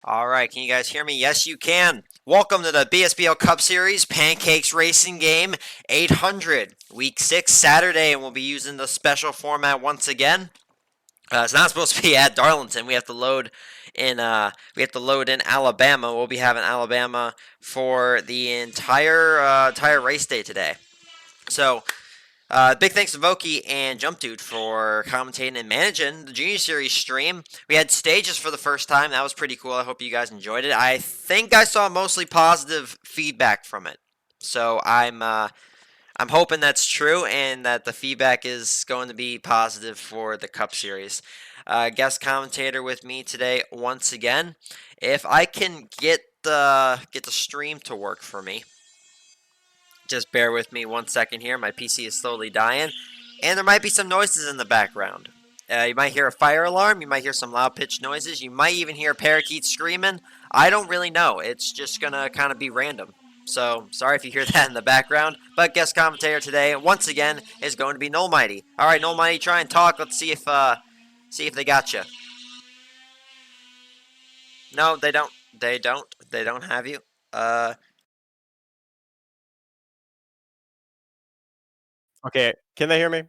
All right, can you guys hear me? Yes, you can. Welcome to the BSBL Cup Series Pancakes Racing Game 800, Week 6, Saturday, and we'll be using the special format once again. It's not supposed to be at Darlington. We have to load in. We have to load in Alabama. We'll be having Alabama for the entire race day today. So big thanks to Voki and Jump Dude for commentating and managing the Junior Series stream. We had stages for the first time. That was pretty cool. I hope you guys enjoyed it. I think I saw mostly positive feedback from it. So I'm hoping that's true and that the feedback is going to be positive for the Cup Series. Guest commentator with me today once again. If I can get the stream to work for me. Just bear with me 1 second here. My PC is slowly dying. And there might be some noises in the background. You might hear a fire alarm. You might hear some loud pitched noises. You might even hear parakeets screaming. I don't really know. It's just going to kind of be random. So, sorry if you hear that in the background. But guest commentator today, once again, is going to be Null Mighty. Alright, Null Mighty, try and talk. Let's see if they got you. No, they don't. They don't have you. Okay, can they hear me?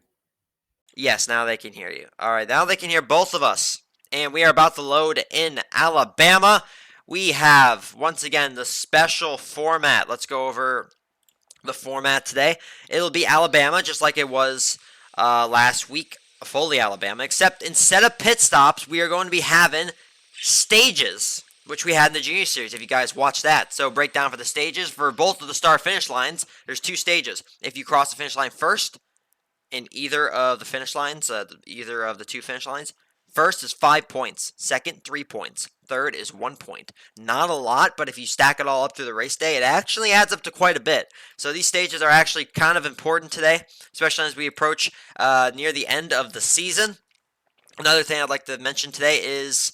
Yes, now they can hear you. All right, now they can hear both of us. And we are about to load in Alabama. We have, once again, the special format. Let's go over the format today. It'll be Alabama, just like it was last week, fully Alabama, except instead of pit stops, we are going to be having stages, which we had in the Junior Series, if you guys watched that. So breakdown for the stages. For both of the start-finish lines, there's two stages. If you cross the finish line first, in either of the finish lines, either of the two finish lines. First is 5 points. Second, 3 points. Third is 1 point. Not a lot, but if you stack it all up through the race day, it actually adds up to quite a bit. So these stages are actually kind of important today, especially as we approach near the end of the season. Another thing I'd like to mention today is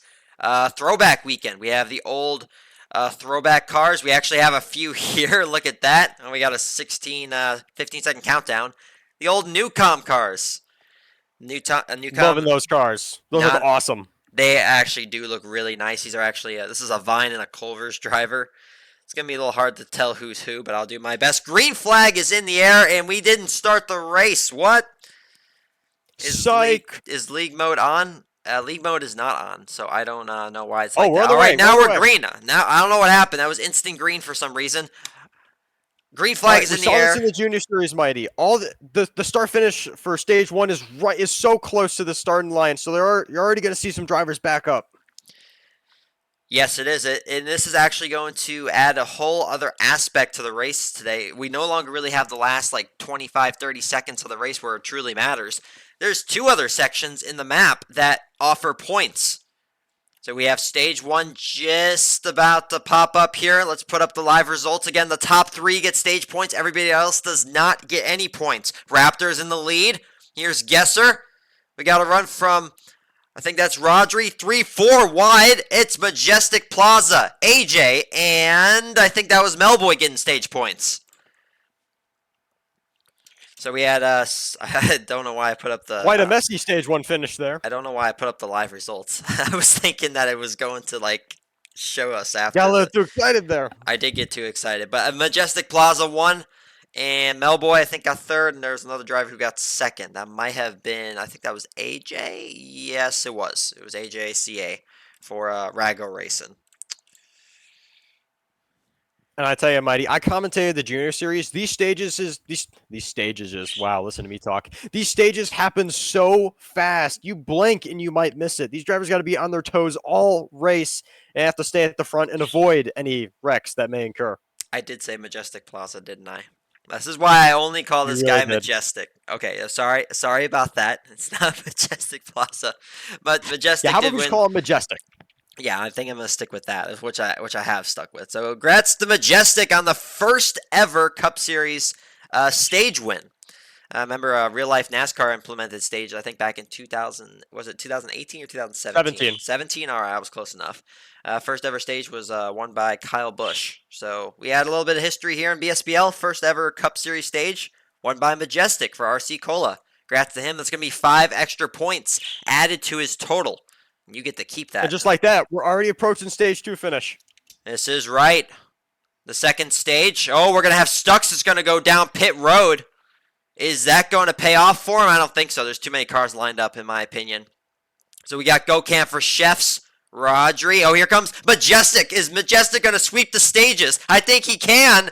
throwback weekend. We have the old throwback cars. We actually have a few here. Look at that. And we got a 15-second countdown. The old Newcom cars. Newcom. Loving those cars. Those look awesome. They actually do look really nice. These are actually, this is a Vine and a Culver's driver. It's going to be a little hard to tell who's who, but I'll do my best. Green flag is in the air, and we didn't start the race. What? Psych. Is league mode on? League mode is not on, so I don't know why it's like we're that. on the way. Now we're green. Now, I don't know what happened. That was instant green for some reason. Green flag is in the air. We saw this in the Junior Series, Mighty. All the start finish for stage one is so close to the starting line, so you're already going to see some drivers back up. Yes, it is. And this is actually going to add a whole other aspect to the race today. We no longer really have the last like 25, 30 seconds of the race where it truly matters. There's two other sections in the map that offer points. So we have stage one just about to pop up here. Let's put up the live results. Again, the top three get stage points. Everybody else does not get any points. Raptor's in the lead. Here's Gesser. We got a run from, I think that's Rodri. 3-4 wide. It's Majestic Plaza. AJ. And I think that was Melboy getting stage points. So we had, I don't know why I put up the... Quite a messy stage one finish there. I don't know why I put up the live results. I was thinking that it was going to, like, show us after. Got a little too excited there. I did get too excited. But Majestic Plaza won, and Melboy, I think, got third, and there was another driver who got second. That might have been, I think that was AJ? Yes, it was. It was AJ CA for Rago Racing. And I tell you, Mighty, I commentated the Junior Series. These stages wow, listen to me talk. These stages happen so fast. You blink and you might miss it. These drivers got to be on their toes all race and have to stay at the front and avoid any wrecks that may incur. I did say Majestic Plaza, didn't I? This is why I only call this guy Majestic. Okay, sorry about that. It's not Majestic Plaza, but Majestic. Yeah, how about we just call him Majestic? Yeah, I think I'm gonna stick with that, which I have stuck with. So, congrats to Majestic on the first ever Cup Series stage win. Remember, real life NASCAR implemented stage. I think back in 2000, was it 2018 or 2017? 17. All right, I was close enough. First ever stage was won by Kyle Busch. So we had a little bit of history here in BSBL. First ever Cup Series stage won by Majestic for RC Cola. Congrats to him. That's gonna be 5 extra points added to his total. You get to keep that. And just like that, we're already approaching stage 2 finish. This is right. The second stage. Oh, we're going to have Stux that's going to go down pit road. Is that going to pay off for him? I don't think so. There's too many cars lined up, in my opinion. So we got GoCam for Chefs. Rodri. Oh, here comes Majestic. Is Majestic going to sweep the stages? I think he can.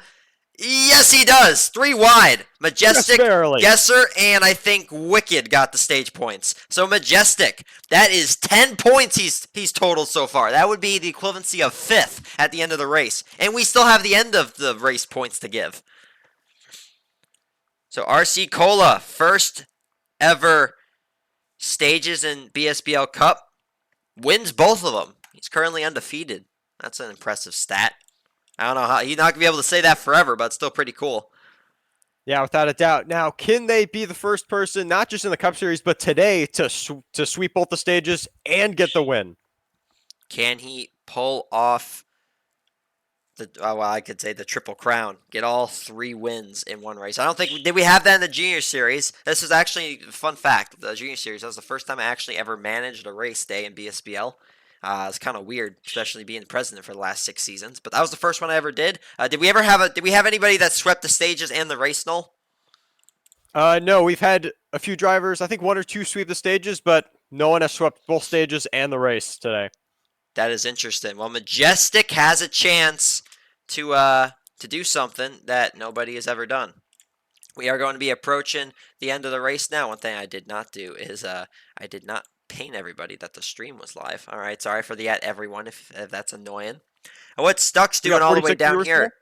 Yes, he does. 3 wide. Majestic, Guesser, and I think Wicked got the stage points. So Majestic, that is 10 points he's totaled so far. That would be the equivalency of 5th at the end of the race. And we still have the end of the race points to give. So RC Cola, first ever stages in BSBL Cup, wins both of them. He's currently undefeated. That's an impressive stat. I don't know how he's not gonna be able to say that forever, but it's still pretty cool. Yeah, without a doubt. Now, can they be the first person, not just in the Cup Series, but today to sweep both the stages and get the win? Can he pull off the? Well, I could say the Triple Crown. Get all 3 wins in one race. I don't think did we have that in the Junior Series. This is actually a fun fact. The Junior Series. That was the first time I actually ever managed a race day in BSBL. It's kind of weird, especially being president for the last 6 seasons. But that was the first one I ever did. Did we have anybody that swept the stages and the race, Null? No, we've had a few drivers. I think 1 or 2 sweep the stages, but no one has swept both stages and the race today. That is interesting. Well, Majestic has a chance to do something that nobody has ever done. We are going to be approaching the end of the race now. One thing I did not do is I did not paint everybody that the stream was live. All right, sorry for the everyone if that's annoying. And what Stuck's doing all the way down here?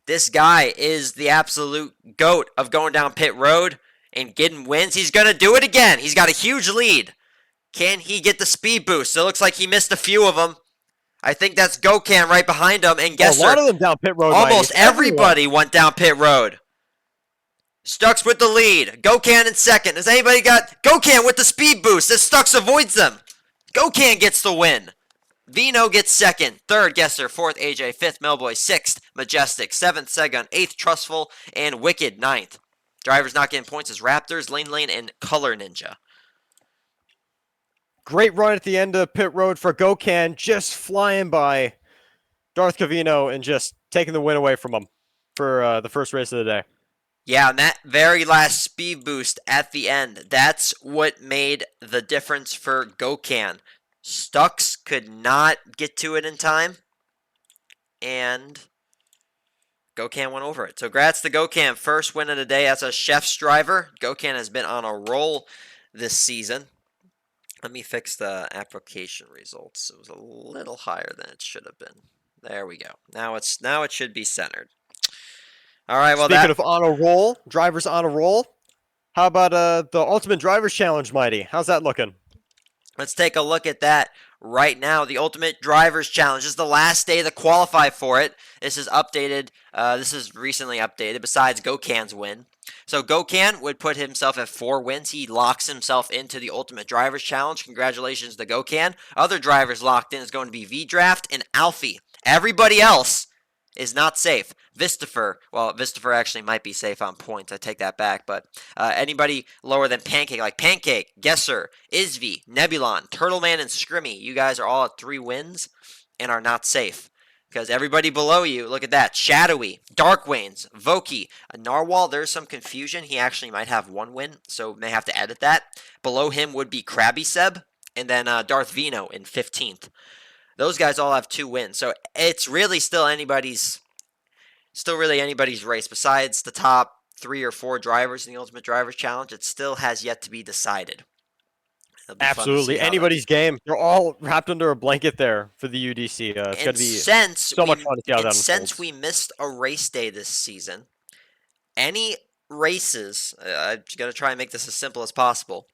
This guy is the absolute GOAT of going down pit road and getting wins. He's going to do it again. He's got a huge lead. Can he get the speed boost? It looks like he missed a few of them. I think that's GoCam right behind him. And guess a lot of them down pit road. Almost everybody went down pit road. Stucks with the lead. GoCan in second. Has anybody got GoCan with the speed boost? As Stucks avoids them. GoCan gets the win. Vino gets second. Third, Guesser. Fourth, AJ. Fifth, Melboy. Sixth, Majestic. Seventh, Segun. Eighth, Trustful. And Wicked, ninth. Drivers not getting points is Raptors, Lane, and Color Ninja. Great run at the end of pit road for GoCan. Just flying by Darth Cavino and just taking the win away from him for the first race of the day. Yeah, and that very last speed boost at the end, that's what made the difference for GoCan. Stucks could not get to it in time, and GoCan went over it. So congrats to GoCan, first win of the day as a Chef's driver. GoCan has been on a roll this season. Let me fix the application results. It was a little higher than it should have been. There we go. Now it should be centered. All right, well, speaking of on a roll, drivers on a roll, how about the Ultimate Drivers Challenge, Mighty? How's that looking? Let's take a look at that right now. The Ultimate Drivers Challenge is the last day to qualify for it. This is updated. This is recently updated, besides GoCan's win. So GoCan would put himself at 4 wins. He locks himself into the Ultimate Drivers Challenge. Congratulations to GoCan. Other drivers locked in is going to be V-Draft and Alfie. Everybody else is not safe. Vistafer, well, Vistafer actually might be safe on points. I take that back. But anybody lower than Pancake, like Pancake, Guesser, Isvi, Nebulon, Turtleman, and Scrimmy, you guys are all at 3 wins and are not safe. Because everybody below you, look at that. Shadowy, Darkwains, Voki, Narwhal, there's some confusion. He actually might have 1 win, so may have to edit that. Below him would be Krabby Seb, and then Darth Vino in 15th. Those guys all have 2 wins, so it's really still anybody's race. Besides the top 3 or 4 drivers in the Ultimate Drivers Challenge, it still has yet to be decided. Absolutely, anybody's game. They're all wrapped under a blanket there for the UDC. It's going to be so much fun to see how that unfolds. Since we missed a race day this season, any races, I'm going to try and make this as simple as possible,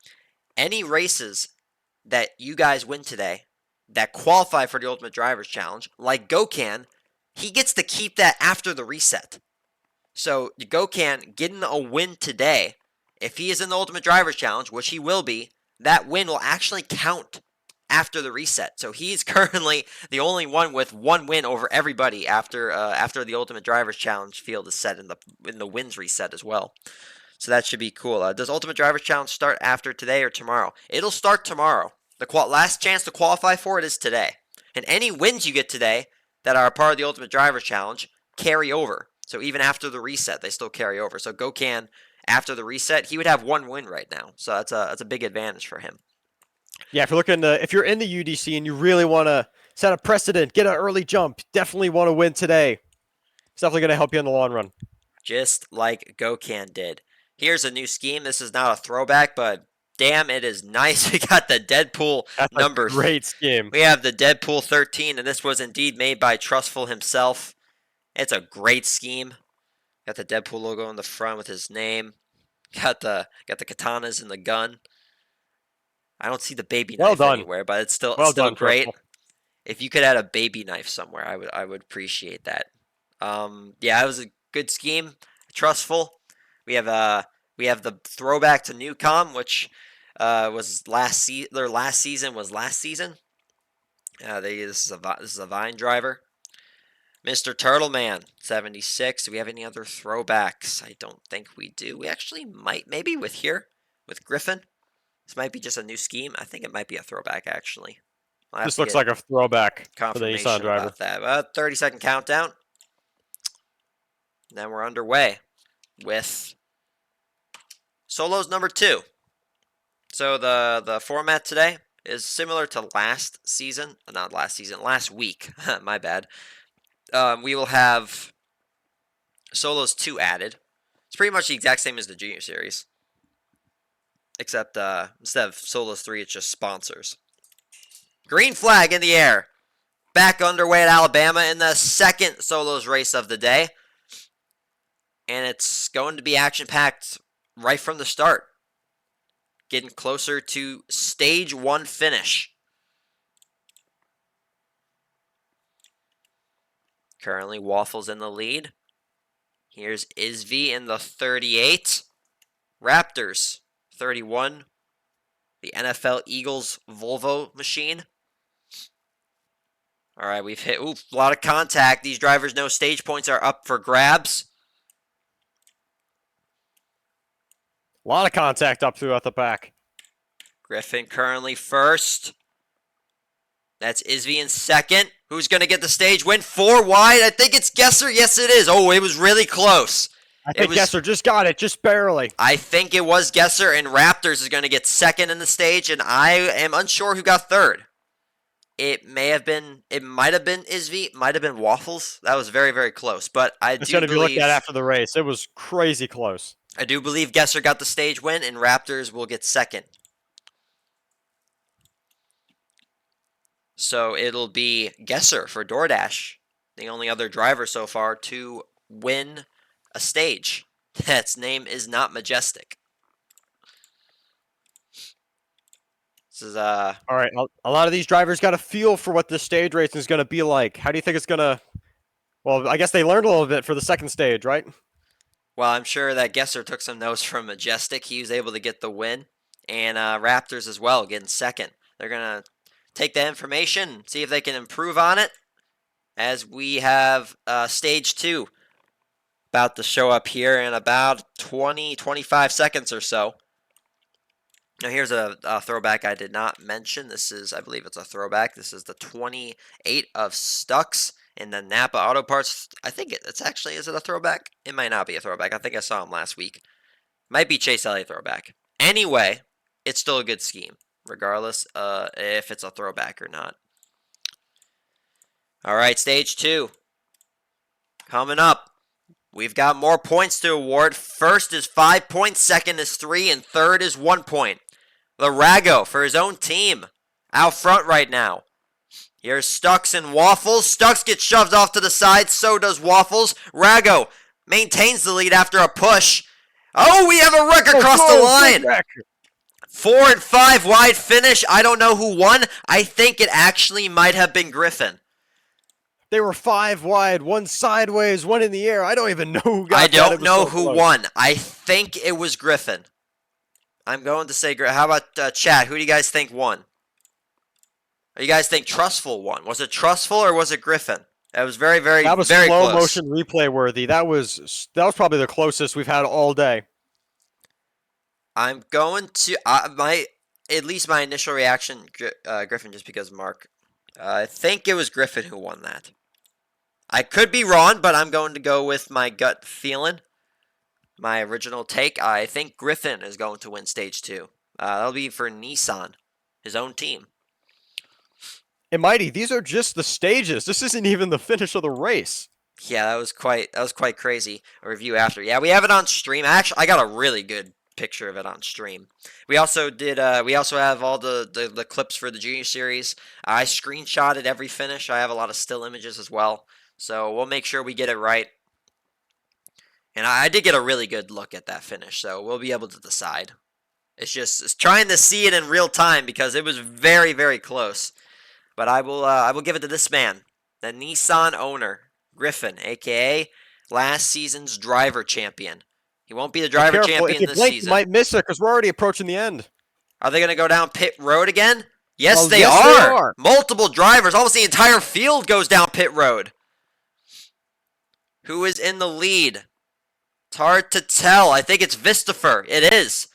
any races that you guys win today that qualify for the Ultimate Drivers Challenge, like GoCan, he gets to keep that after the reset. So GoCan getting a win today, if he is in the Ultimate Drivers Challenge, which he will be, that win will actually count after the reset. So he's currently the only one with 1 win over everybody after the Ultimate Drivers Challenge field is set in the wins reset as well. So that should be cool. Does Ultimate Drivers Challenge start after today or tomorrow? It'll start tomorrow. The last chance to qualify for it is today. And any wins you get today that are part of the Ultimate Drivers Challenge carry over. So even after the reset, they still carry over. So Gokhan, after the reset, he would have 1 win right now. So that's a big advantage for him. Yeah, if you're in the UDC and you really want to set a precedent, get an early jump, definitely want to win today. It's definitely going to help you in the long run. Just like Gokhan did. Here's a new scheme. This is not a throwback, but damn, it is nice. We got the Deadpool numbers. Great scheme. We have the Deadpool 13, and this was indeed made by Trustful himself. It's a great scheme. Got the Deadpool logo on the front with his name. Got the katanas and the gun. I don't see the baby knife anywhere, but it's still great. Trustful. If you could add a baby knife somewhere, I would appreciate that. Yeah, it was a good scheme. Trustful. We have the throwback to Newcom, which was their last season was last season. This is a Vine driver. Mr. Turtleman 76. Do we have any other throwbacks? I don't think we do. We actually might, maybe with Griffin. This might be just a new scheme. I think it might be a throwback actually. This looks like a throwback for the Nissan driver. About that. 30-second countdown. Then we're underway with solos number 2. So the format today is similar to last week. My bad. We will have solos 2 added. It's pretty much the exact same as the Junior Series, except instead of solos 3, it's just sponsors. Green flag in the air. Back underway at Alabama in the second solos race of the day. And it's going to be action-packed right from the start. Getting closer to stage 1 finish. Currently, Waffles in the lead. Here's Isv in the 38. Raptors, 31. The NFL Eagles Volvo machine. All right, we've hit a lot of contact. These drivers know stage points are up for grabs. A lot of contact up throughout the pack. Griffin currently first. That's Isv in second. Who's going to get the stage win? 4 wide. I think it's Gesser. Yes, it is. Oh, it was really close. I think Gesser just got it, just barely. I think it was Gesser, and Raptors is going to get second in the stage, and I am unsure who got third. It might have been Isv, might have been Waffles. That was very, very close, but it's going to be looked at after the race. It was crazy close. I do believe Gesser got the stage win, and Raptors will get second. So it'll be Gesser for DoorDash, the only other driver so far to win a stage. That's name is not Majestic. This is all right. A lot of these drivers got a feel for what the stage race is going to be like. How do you think it's going to? Well, I guess they learned a little bit for the second stage, right? Well, I'm sure that Gesser took some notes from Majestic. He was able to get the win, and Raptors as well, getting second. They're gonna take that information, see if they can improve on it. As we have stage 2 about to show up here in about 20-25 seconds or so. Now here's a throwback I did not mention. This is, I believe it's a throwback. This is the 28 of Stux in the Napa Auto Parts. I think it's actually, is it a throwback? It might not be a throwback. I think I saw him last week. Might be Chase Elliott throwback. Anyway, it's still a good scheme, regardless if it's a throwback or not. All right, stage 2. Coming up. We've got more points to award. First is 5 points, second is 3, and third is 1 point. Larago for his own team. Out front right now. Here's Stux and Waffles. Stux gets shoved off to the side, so does Waffles. Rago maintains the lead after a push. Oh, we have a wreck across the line. 4 and 5 wide finish. I don't know who won. I think it actually might have been Griffin. They were 5 wide, 1 sideways, 1 in the air. I don't even know who got I don't know who won. I think it was Griffin. I'm going to say Griffin. How about chat? Who do you guys think won? Or you guys think Trustful won? Was it Trustful or was it Griffin? That was very, very, very close. That was slow motion replay worthy. That was probably the closest we've had all day. I'm going to at least my initial reaction, Griffin, just because Mark. I think it was Griffin who won that. I could be wrong, but I'm going to go with my gut feeling. My original take. I think Griffin is going to win stage 2. That'll be for Nissan, his own team. And Mighty, these are just the stages. This isn't even the finish of the race. Yeah, that was quite crazy. A review after. Yeah, we have it on stream. Actually, I got a really good picture of it on stream. We also did. We also have all the clips for the junior series. I screenshotted every finish. I have a lot of still images as well. So we'll make sure we get it right. And I did get a really good look at that finish, so we'll be able to decide. It's trying to see it in real time because it was very, very close. But I will give it to this man, the Nissan owner, Griffin, aka last season's driver champion. He won't be the driver champion this season. You might miss it because we're already approaching the end. Are they going to go down pit road again? Yes, Well, they yes, are. they are. Multiple drivers. Almost the entire field goes down pit road. Who is in the lead? It's hard to tell. I think it's Vistafer. It is.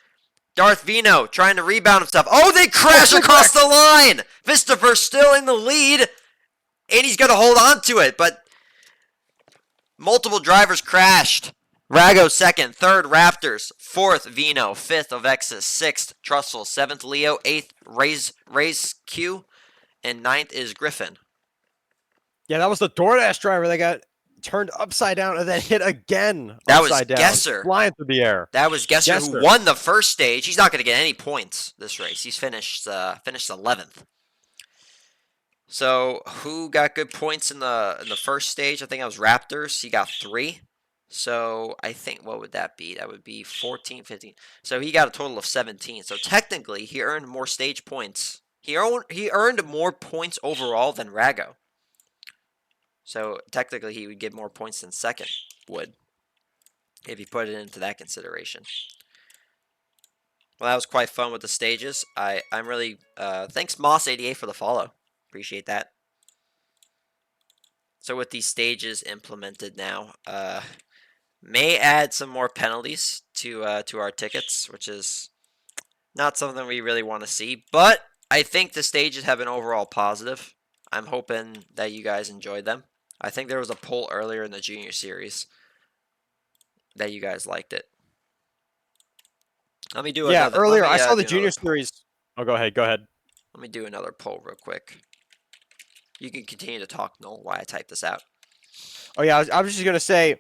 Darth Vino trying to rebound himself. Oh, they crash across the line. Vistafer still in the lead. And he's going to hold on to it. But multiple drivers crashed. Rago second. Third, Raptors. Fourth, Vino. Fifth, Ovexis. Sixth, Trussell. Seventh, Leo. Eighth, Race Q. And ninth is Griffin. Yeah, that was the DoorDash driver that got turned upside down and then hit again. That was down, Gesser. Flying through the air. That was Gesser who won the first stage. He's not going to get any points this race. He's finished 11th. So who got good points in the first stage? I think it was Raptors. He got 3. So I think, what would that be? That would be 14, 15. So he got a total of 17. So technically, he earned more stage points. He earned more points overall than Rago. So technically, he would get more points than second would, if you put it into that consideration. Well, that was quite fun with the stages. I'm really thanks Moss88 for the follow. Appreciate that. So with these stages implemented now, may add some more penalties to our tickets, which is not something we really want to see. But I think the stages have been overall positive. I'm hoping that you guys enjoyed them. I think there was a poll earlier in the junior series that you guys liked it. Let me do another. Yeah, earlier I saw the junior series. Oh, go ahead. Let me do another poll real quick. You can continue to talk, Noel, while I type this out. Oh, yeah, I was just going to say,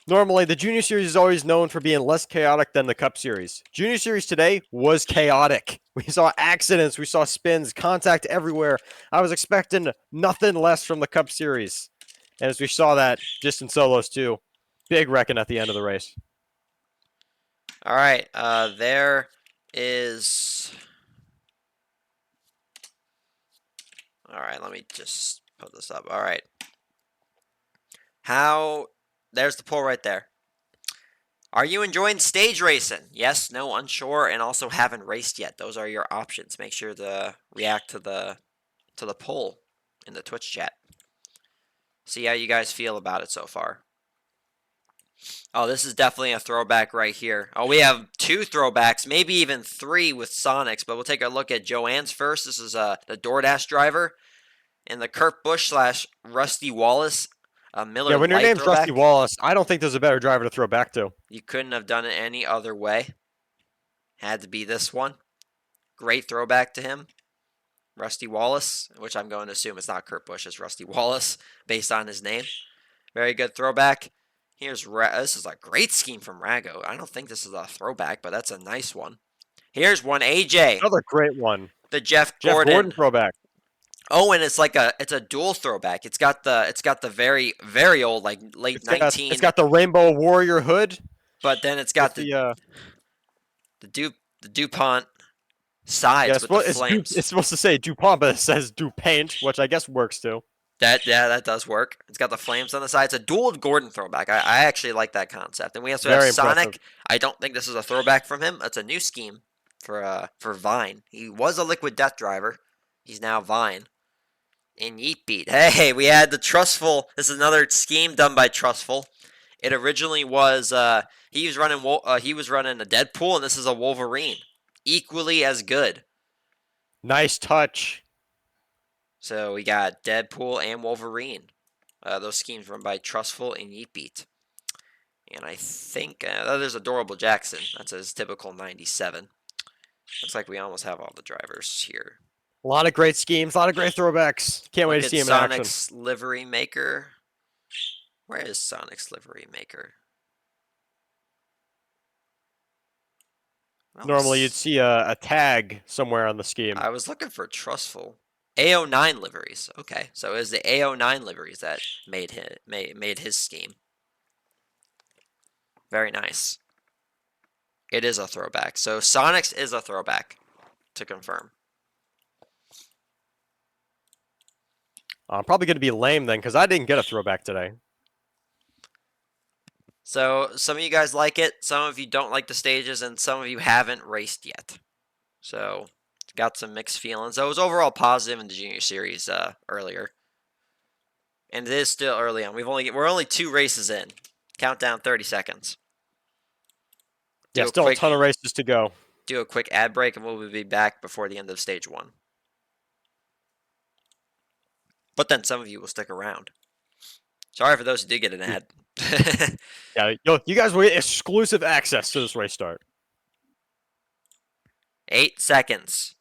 normally the junior series is always known for being less chaotic than the cup series. Junior series today was chaotic. We saw accidents, we saw spins, contact everywhere. I was expecting nothing less from the cup series. And as we saw that, just in solos too, big wrecking at the end of the race. All right, there is... All right, let me just put this up. All right. There's the poll right there. Are you enjoying stage racing? Yes, no, unsure, and also haven't raced yet. Those are your options. Make sure to react to the poll in the Twitch chat. See how you guys feel about it so far. Oh, this is definitely a throwback right here. Oh, we have 2 throwbacks, maybe even 3 with Sonics, but we'll take a look at Joanne's first. This is the DoorDash driver. And the Kurt Busch / Rusty Wallace Miller Yeah, when your Lite name's throwback. Rusty Wallace, I don't think there's a better driver to throw back to. You couldn't have done it any other way. Had to be this one. Great throwback to him. Rusty Wallace, which I'm going to assume it's not Kurt Busch, it's Rusty Wallace, based on his name. Very good throwback. This is a great scheme from Rago. I don't think this is a throwback, but that's a nice one. Here's one, AJ. Another great one. The Jeff Gordon throwback. Oh, and it's a dual throwback. It's got the very, very old, like late 19. It's got the Rainbow Warrior hood. But then it's got the DuPont sides with the flames. It's supposed to say DuPont, but it says DuPaint, which I guess works too. That does work. It's got the flames on the side. It's a dual Gordon throwback. I actually like that concept. And we also have Sonic. I don't think this is a throwback from him. It's a new scheme for Vine. He was a Liquid Death driver. He's now Vine. And Yeet Beat. Hey, we had the Trustful. This is another scheme done by Trustful. It originally was he was running a Deadpool, and this is a Wolverine. Equally as good. Nice touch. So we got Deadpool and Wolverine. Those schemes run by Trustful and Yeetbeat. And I think there's Adorable Jackson. That's his typical 97. Looks like we almost have all the drivers here. A lot of great schemes, a lot of great throwbacks. Can't wait Look to at see him in action. Sonic's livery maker. Where is Sonic's livery maker? Normally, you'd see a tag somewhere on the scheme. I was looking for Trustful. A09 liveries. Okay, so it was the A09 liveries that made his scheme. Very nice. It is a throwback. So Sonic's is a throwback, to confirm. I'm probably going to be lame then, because I didn't get a throwback today. So some of you guys like it, some of you don't like the stages, and some of you haven't raced yet. So got some mixed feelings. I was overall positive in the junior series earlier, and it is still early on. We're only 2 races in. Countdown 30 seconds. Yeah, still a ton of races to go. Do a quick ad break, and we'll be back before the end of stage 1. But then some of you will stick around. Sorry for those who did get an ad. Yeah, you guys will get exclusive access to this race start. 8 seconds.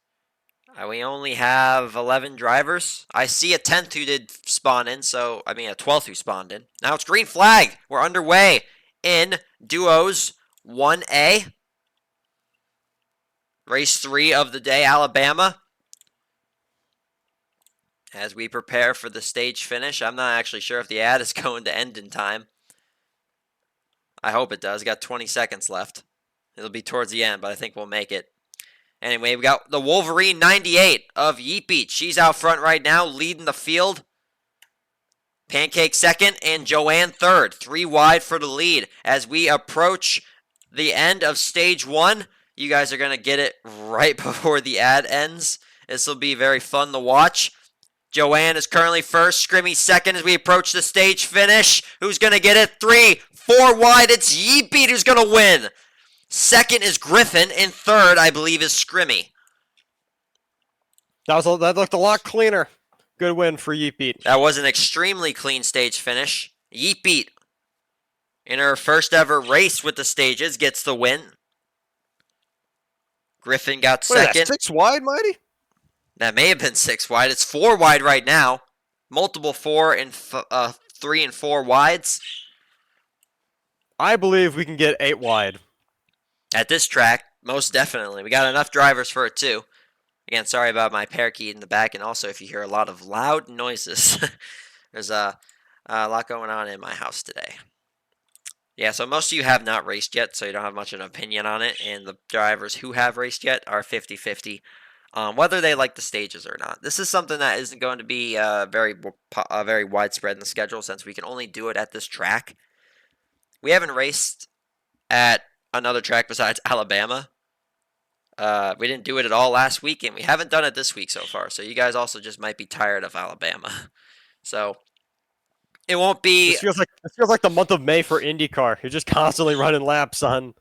We only have 11 drivers. I see a 10th who did spawn in, so, I mean a 12th who spawned in. Now it's green flag. We're underway in Duos 1A. Race 3 of the day, Alabama. As we prepare for the stage finish, I'm not actually sure if the ad is going to end in time. I hope it does. Got 20 seconds left. It'll be towards the end, but I think we'll make it. Anyway, we got the Wolverine 98 of Yeetbeat. She's out front right now, leading the field. Pancake second and Joanne third. 3 wide for the lead. As we approach the end of stage 1, you guys are going to get it right before the ad ends. This will be very fun to watch. Joanne is currently first. Scrimmy second as we approach the stage finish. Who's going to get it? 3, 4 wide. It's Yeetbeat who's going to win. Second is Griffin, and third, I believe, is Scrimmy. That looked a lot cleaner. Good win for Yeetbeat. That was an extremely clean stage finish. Yeetbeat, in her first ever race with the stages, gets the win. Griffin got second. What is that, 6 wide, Mighty? That may have been 6 wide. It's 4 wide right now. Multiple 4 and 3 and 4 wides. I believe we can get 8 wide. At this track, most definitely. We got enough drivers for it, too. Again, sorry about my parakeet in the back, and also if you hear a lot of loud noises. There's a lot going on in my house today. Yeah, so most of you have not raced yet, so you don't have much of an opinion on it, and the drivers who have raced yet are 50-50. Whether they like the stages or not. This is something that isn't going to be very widespread in the schedule since we can only do it at this track. We haven't raced at another track besides Alabama. We didn't do it at all last week, and we haven't done it this week so far. So you guys also just might be tired of Alabama. So it won't be. This feels like the month of May for IndyCar. You're just constantly running laps on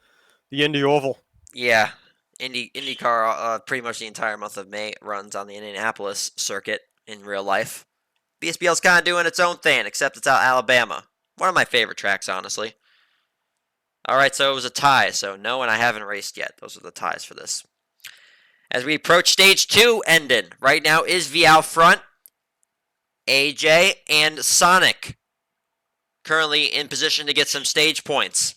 the Indy Oval. Yeah. IndyCar, pretty much the entire month of May runs on the Indianapolis circuit in real life. BSBL's kind of doing its own thing, except it's out Alabama. One of my favorite tracks, honestly. Alright, so it was a tie, so no, and I haven't raced yet. Those are the ties for this. As we approach stage 2 ending, right now is V out front, AJ, and Sonic. Currently in position to get some stage points.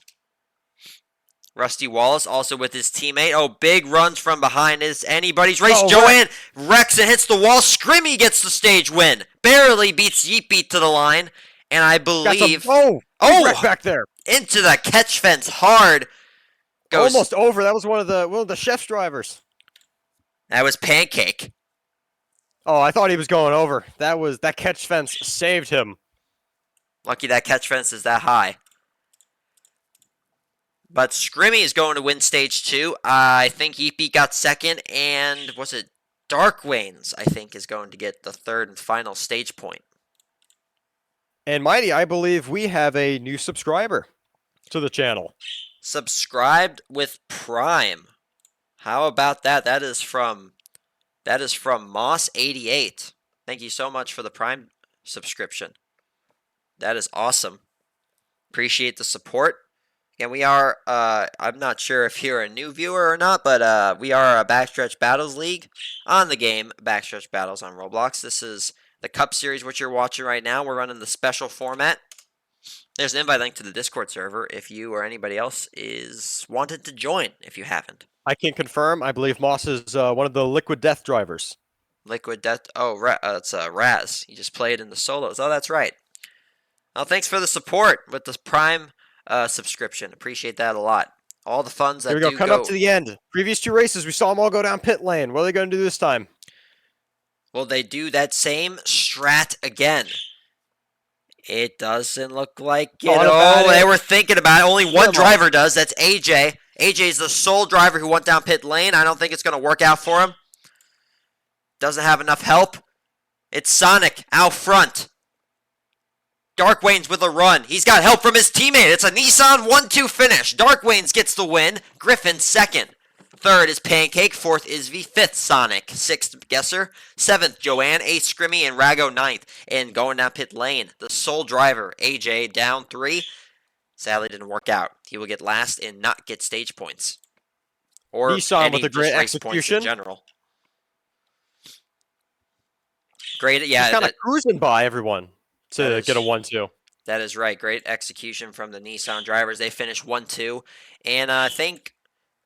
Rusty Wallace also with his teammate. Oh, big runs from behind. Is anybody's race? Oh, Joanne wrecks and hits the wall. Scrimmy gets the stage win. Barely beats Yeetbeat to the line. And I believe... Wreck back there. Into the catch fence hard. Goes, almost over. That was one of the chef's drivers. That was Pancake. Oh, I thought he was going over. That catch fence saved him. Lucky that catch fence is that high. But Scrimmy is going to win stage 2. I think Yeetbeat got second, and was it Darkwains, I think, is going to get the third and final stage point. And Mighty, I believe we have a new subscriber to the channel. Subscribed with Prime. How about that? That is from That is from Moss88. Thank you so much for the Prime subscription. That is awesome. Appreciate the support. And we are, I'm not sure if you're a new viewer or not, but we are a Backstretch Battles League on the game Backstretch Battles on Roblox. This is the Cup Series, which you're watching right now. We're running the special format. There's an invite link to the Discord server if you or anybody else is wanted to join, if you haven't. I can confirm. I believe Moss is one of the Liquid Death drivers. Liquid Death. Oh, it's Raz. He just played in the solos. Oh, that's right. Well, thanks for the support with the Prime subscription. Appreciate that a lot. All the funds that Here we go. do Coming go. up to the end. Previous 2 races, we saw them all go down pit lane. What are they going to do this time? Will they do that same strat again? It doesn't look like it. Oh, they were thinking about it. Only one driver does. That's AJ. AJ is the sole driver who went down pit lane. I don't think it's going to work out for him. Doesn't have enough help. It's Sonic out front. Darkwayne's with a run. He's got help from his teammate. It's a Nissan 1-2 finish. Darkwayne's gets the win. Griffin second. Third is Pancake. Fourth is V. Fifth, Sonic. Sixth, Guesser. Seventh, Joanne. Eighth, Scrimmy. And Rago ninth. And going down pit lane, the sole driver, AJ, down 3. Sadly, didn't work out. He will get last and not get stage points. Or Nissan any with a great race points execution. in general. Great, yeah. He's kind of cruising by everyone to get a 1-2. That is right. Great execution from the Nissan drivers. They finished 1-2. And I think...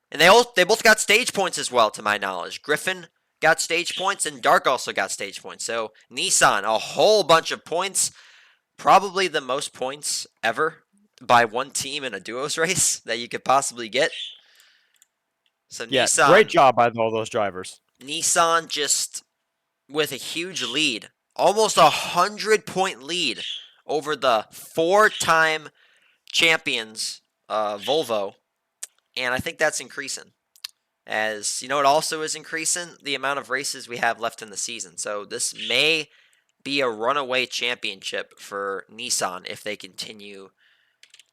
And they both got stage points as well, to my knowledge. Griffin got stage points, and Dark also got stage points. So, Nissan, a whole bunch of points. Probably the most points ever by one team in a duos race that you could possibly get. So, yeah, Nissan... great job by all those drivers. Nissan just with a huge lead. Almost 100-point lead over the 4-time champions, Volvo. And I think that's increasing. As, you know, it also is increasing the amount of races we have left in the season. So this may be a runaway championship for Nissan if they continue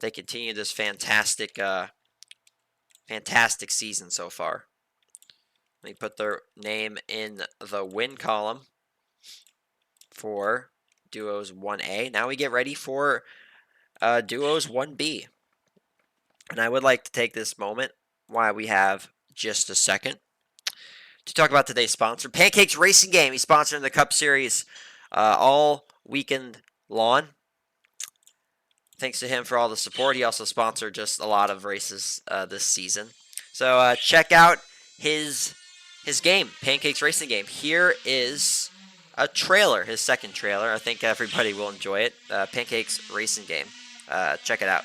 this fantastic fantastic season so far. Let me put their name in the win column for Duos 1A. Now we get ready for Duos 1B. And I would like to take this moment, while we have just a second, to talk about today's sponsor, Pancakes Racing Game. He's sponsoring the Cup Series all weekend long. Thanks to him for all the support. He also sponsored just a lot of races this season. So check out his game, Pancakes Racing Game. Here is a trailer, his second trailer. I think everybody will enjoy it. Pancakes Racing Game. Check it out.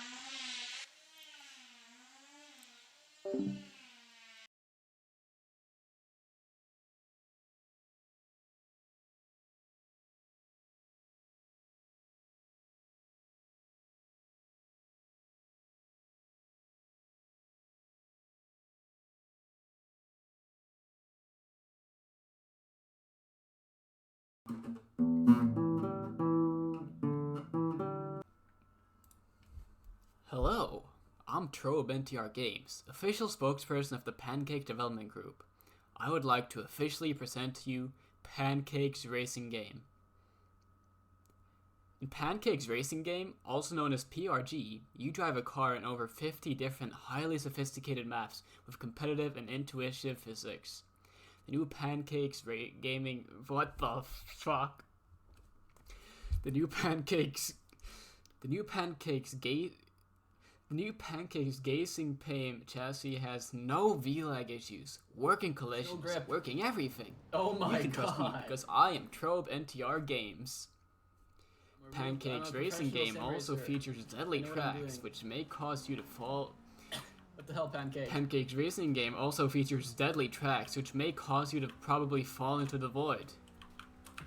Hello, I'm Trobe NTR Games, official spokesperson of the Pancake Development Group. I would like to officially present to you Pancakes Racing Game. In Pancakes Racing Game, also known as PRG, you drive a car in over 50 different highly sophisticated maps with competitive and intuitive physics. The new Pancakes Gaming... What the fuck? The new Pancakes Gazing Pame chassis has no VLAG issues, working collisions, working everything. Oh my god. You can trust me because I am Trobe NTR Games. Pancakes Racing Game also features deadly tracks, which may cause you to fall. What the hell, Pancake? Pancakes Racing Game also features deadly tracks, which may cause you to probably fall into the void.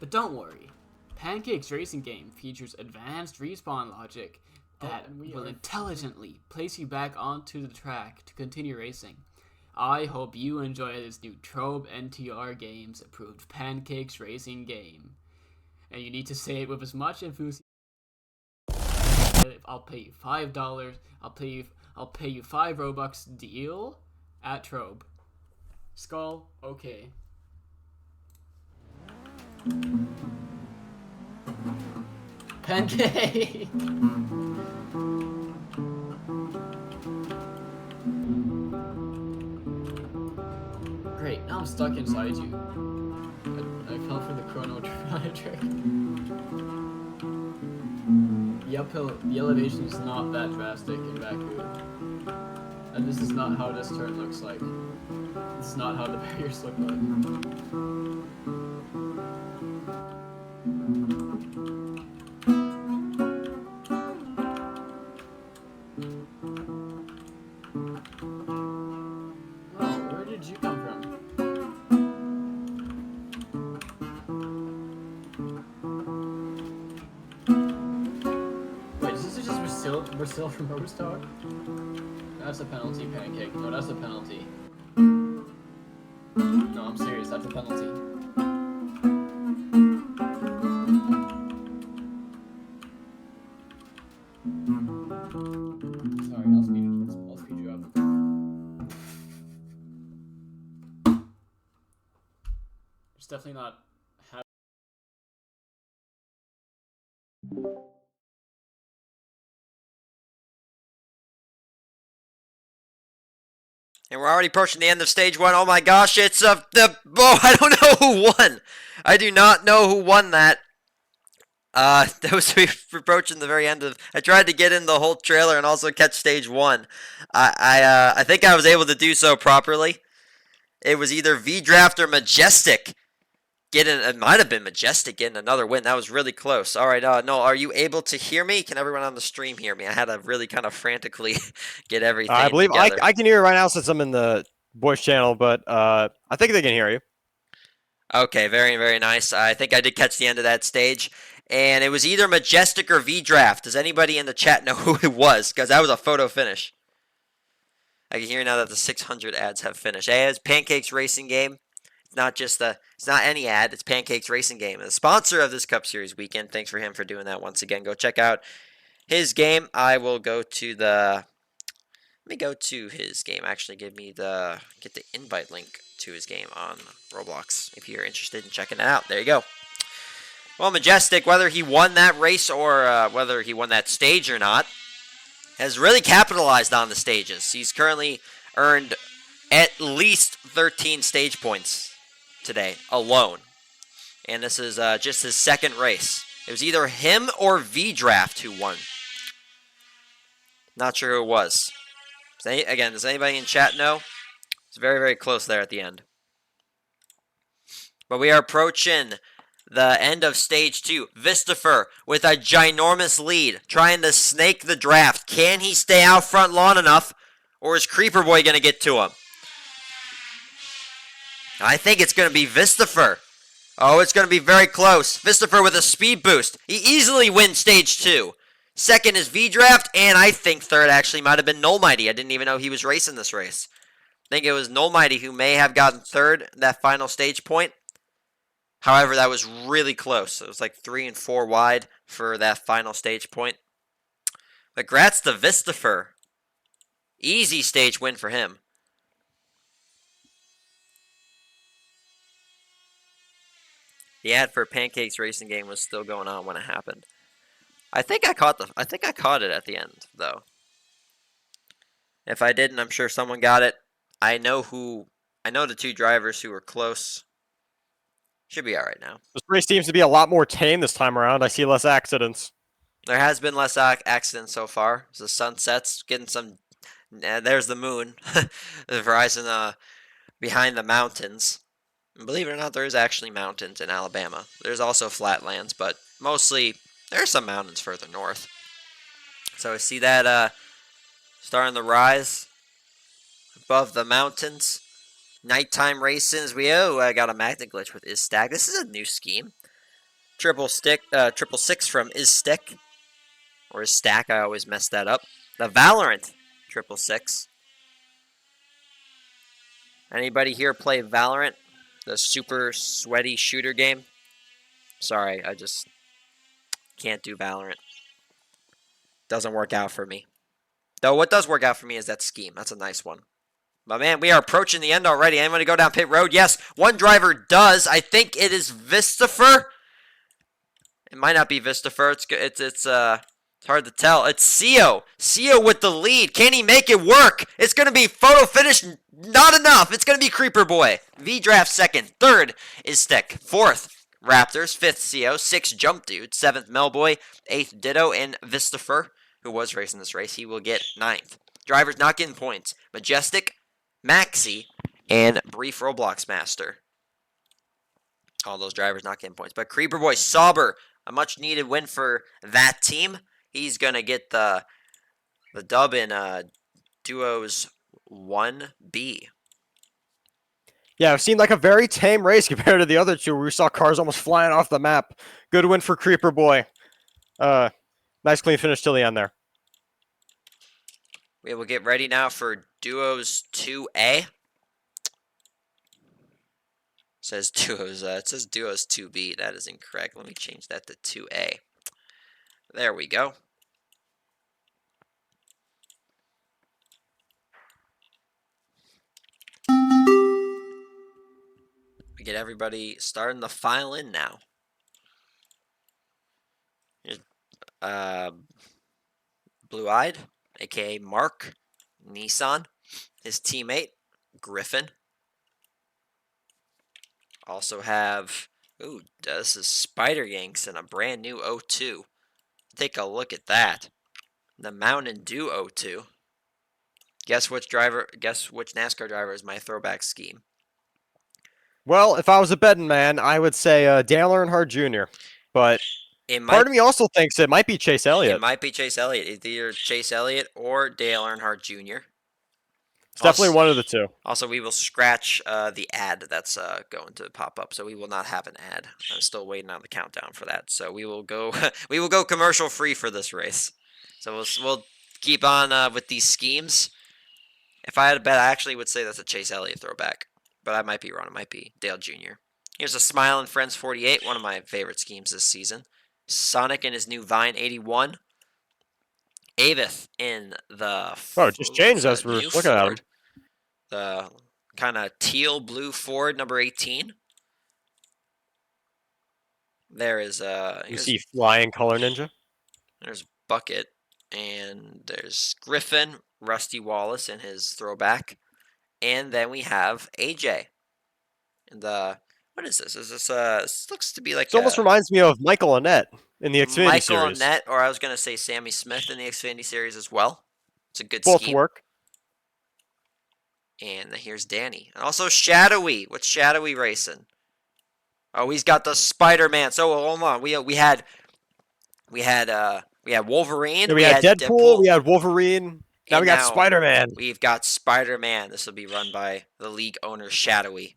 But don't worry, Pancakes Racing Game features advanced respawn logic that will intelligently place you back onto the track to continue racing. I hope you enjoy this new Trobe NTR Games approved Pancakes Racing Game. And you need to say it with as much enthusiasm. I'll pay you $5. I'll pay you 5 Robux deal at Trobe. Skull, okay. Pancake! Great, now I'm stuck inside you. I fell for the chrono trick. The elevation is not that drastic in Baku. And this is not how this turn looks like. This is not how the barriers look like. Oh, where did you come from? Wait, is this just Brazil from Rose Talk? That's a penalty, Pancake. No, that's a penalty. No, I'm serious. That's a penalty. Sorry, I'll speed you up. It's definitely not. And we're already approaching the end of stage 1. Oh my gosh, it's I don't know who won. I do not know who won that. That was we're approaching the very end of. I tried to get in the whole trailer and also catch stage 1. I think I was able to do so properly. It was either V-Draft or Majestic. It might have been Majestic getting another win. That was really close. All right, no, are you able to hear me? Can everyone on the stream hear me? I had to really kind of frantically get everything I believe together. I can hear you right now since I'm in the voice channel, but I think they can hear you. Okay, very, very nice. I think I did catch the end of that stage. And it was either Majestic or V-Draft. Does anybody in the chat know who it was? Because that was a photo finish. I can hear now that the 600 ads have finished. Hey, it's Pancakes Racing Game. It's not any ad. It's Pancakes Racing Game. The sponsor of this Cup Series weekend. Thanks for him for doing that once again. Go check out his game. I will go to the. Let me go to his game. Actually, get the invite link to his game on Roblox if you're interested in checking it out. There you go. Well, Majestic, whether he won that race or whether he won that stage or not, has really capitalized on the stages. He's currently earned at least 13 stage points today alone. And this is just his second race. It was either him or V-Draft who won. Not sure who it was. Does anybody in chat know? It's very, very close there at the end. But we are approaching the end of stage 2. Vistafer with a ginormous lead, trying to snake the draft. Can he stay out front long enough, or is Creeper Boy going to get to him? I think it's going to be Vistafer. Oh, it's going to be very close. Vistafer with a speed boost. He easily wins stage 2. Second is V-Draft, and I think third actually might have been Null Mighty. I didn't even know he was racing this race. I think it was Null Mighty who may have gotten third that final stage point. However, that was really close. It was like 3 and 4 wide for that final stage point. But congrats to Vistafer. Easy stage win for him. The ad for Pancakes Racing Game was still going on when it happened. I think I caught it at the end, though. If I didn't, I'm sure someone got it. I know the 2 drivers who were close. Should be all right now. This race seems to be a lot more tame this time around. I see less accidents. There has been less accidents so far. The sun sets, getting some. There's the moon. The horizon behind the mountains. And believe it or not, there is actually mountains in Alabama. There's also flatlands, but mostly there are some mountains further north. So I see that starting to rise above the mountains. Nighttime races. I got a magnet glitch with Isstack. This is a new scheme. Triple six from Isstick. Or Isstack, I always mess that up. The Valorant 666. Anybody here play Valorant? The super sweaty shooter game? Sorry, I just can't do Valorant. Doesn't work out for me. Though what does work out for me is that scheme. That's a nice one. But man, we are approaching the end already. Anyone to go down pit road? Yes, one driver does. I think it is Vistafer. It might not be Vistafer. It's hard to tell. It's Seo. Seo with the lead. Can he make it work? It's gonna be photo finish. Not enough. It's gonna be Creeper Boy. V-Draft second. Third is Stick. Fourth, Raptors. Fifth, Seo. Sixth, Jump Dude. Seventh, Melboy. Eighth, Ditto. And Vistafer, who was racing this race, he will get ninth. Drivers not getting points. Majestic, Maxi, and Brief Roblox Master. All those drivers not getting points. But Creeper Boy Sauber, a much needed win for that team. He's going to get the dub in Duos 1B. Yeah, it seemed like a very tame race compared to the other two where we saw cars almost flying off the map. Good win for Creeper Boy. Nice clean finish till the end there. We will get ready now for Duos 2A. It says Duos 2B. That is incorrect. Let me change that to 2A. There we go. We get everybody starting to file in now. Here's, Blue-Eyed, aka Mark, Nissan, his teammate, Griffin. Also have, this is Spider Yanks in a brand new 02. Take a look at that. The Mountain Dew 02. Guess which NASCAR driver is my throwback scheme? Well, if I was a betting man, I would say Dale Earnhardt Jr. But part of me also thinks it might be Chase Elliott. It might be Chase Elliott. It's either Chase Elliott or Dale Earnhardt Jr. It's definitely one of the two. Also, we will scratch the ad that's going to pop up, so we will not have an ad. I'm still waiting on the countdown for that. So we will go we will go commercial free for this race. So we'll keep on with these schemes. If I had a bet, I actually would say that's a Chase Elliott throwback, but I might be wrong. It might be Dale Jr. Here's a Smiling Friends 48, one of my favorite schemes this season. Sonic in his new Vine 81. Avith in the it just changed as we're looking at him. The kind of teal blue Ford number 18. There is you see Flying Color Ninja. There's Bucket, and there's Griffin, Rusty Wallace in his throwback, and then we have AJ. And what is this? Is this this looks to be like it almost reminds me of Michael Annette in the Xfinity series. Michael Annette, or I was gonna say Sammy Smith in the Xfinity series as well. It's a good Both scheme. work. And here's Danny. And also Shadowy. What's Shadowy racing? Oh, he's got the Spider-Man. So hold on. We had Wolverine. Yeah, we had Deadpool. We had Wolverine. Now we got Spider-Man. We've got Spider-Man. This will be run by the league owner Shadowy.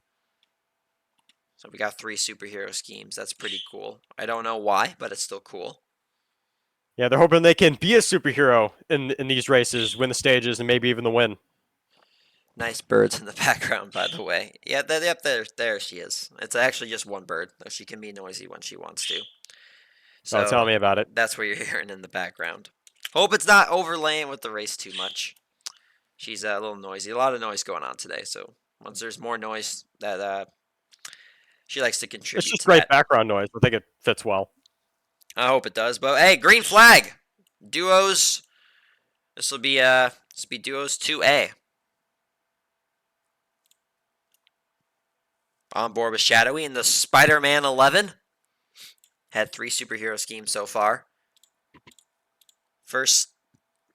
So we got 3 superhero schemes. That's pretty cool. I don't know why, but it's still cool. Yeah, they're hoping they can be a superhero in these races, win the stages, and maybe even the win. Nice birds in the background, by the way. Yeah, yep, there she is. It's actually just one bird, though she can be noisy when she wants to. So tell me about it. That's what you're hearing in the background. Hope it's not overlaying with the race too much. She's a little noisy. A lot of noise going on today, so once there's more noise, that she likes to contribute. It's just great background noise. I think it fits well. I hope it does. But hey, green flag, duos. This will be duos 2A. On board with Shadowy in the Spider-Man 11. Had 3 superhero schemes so far. First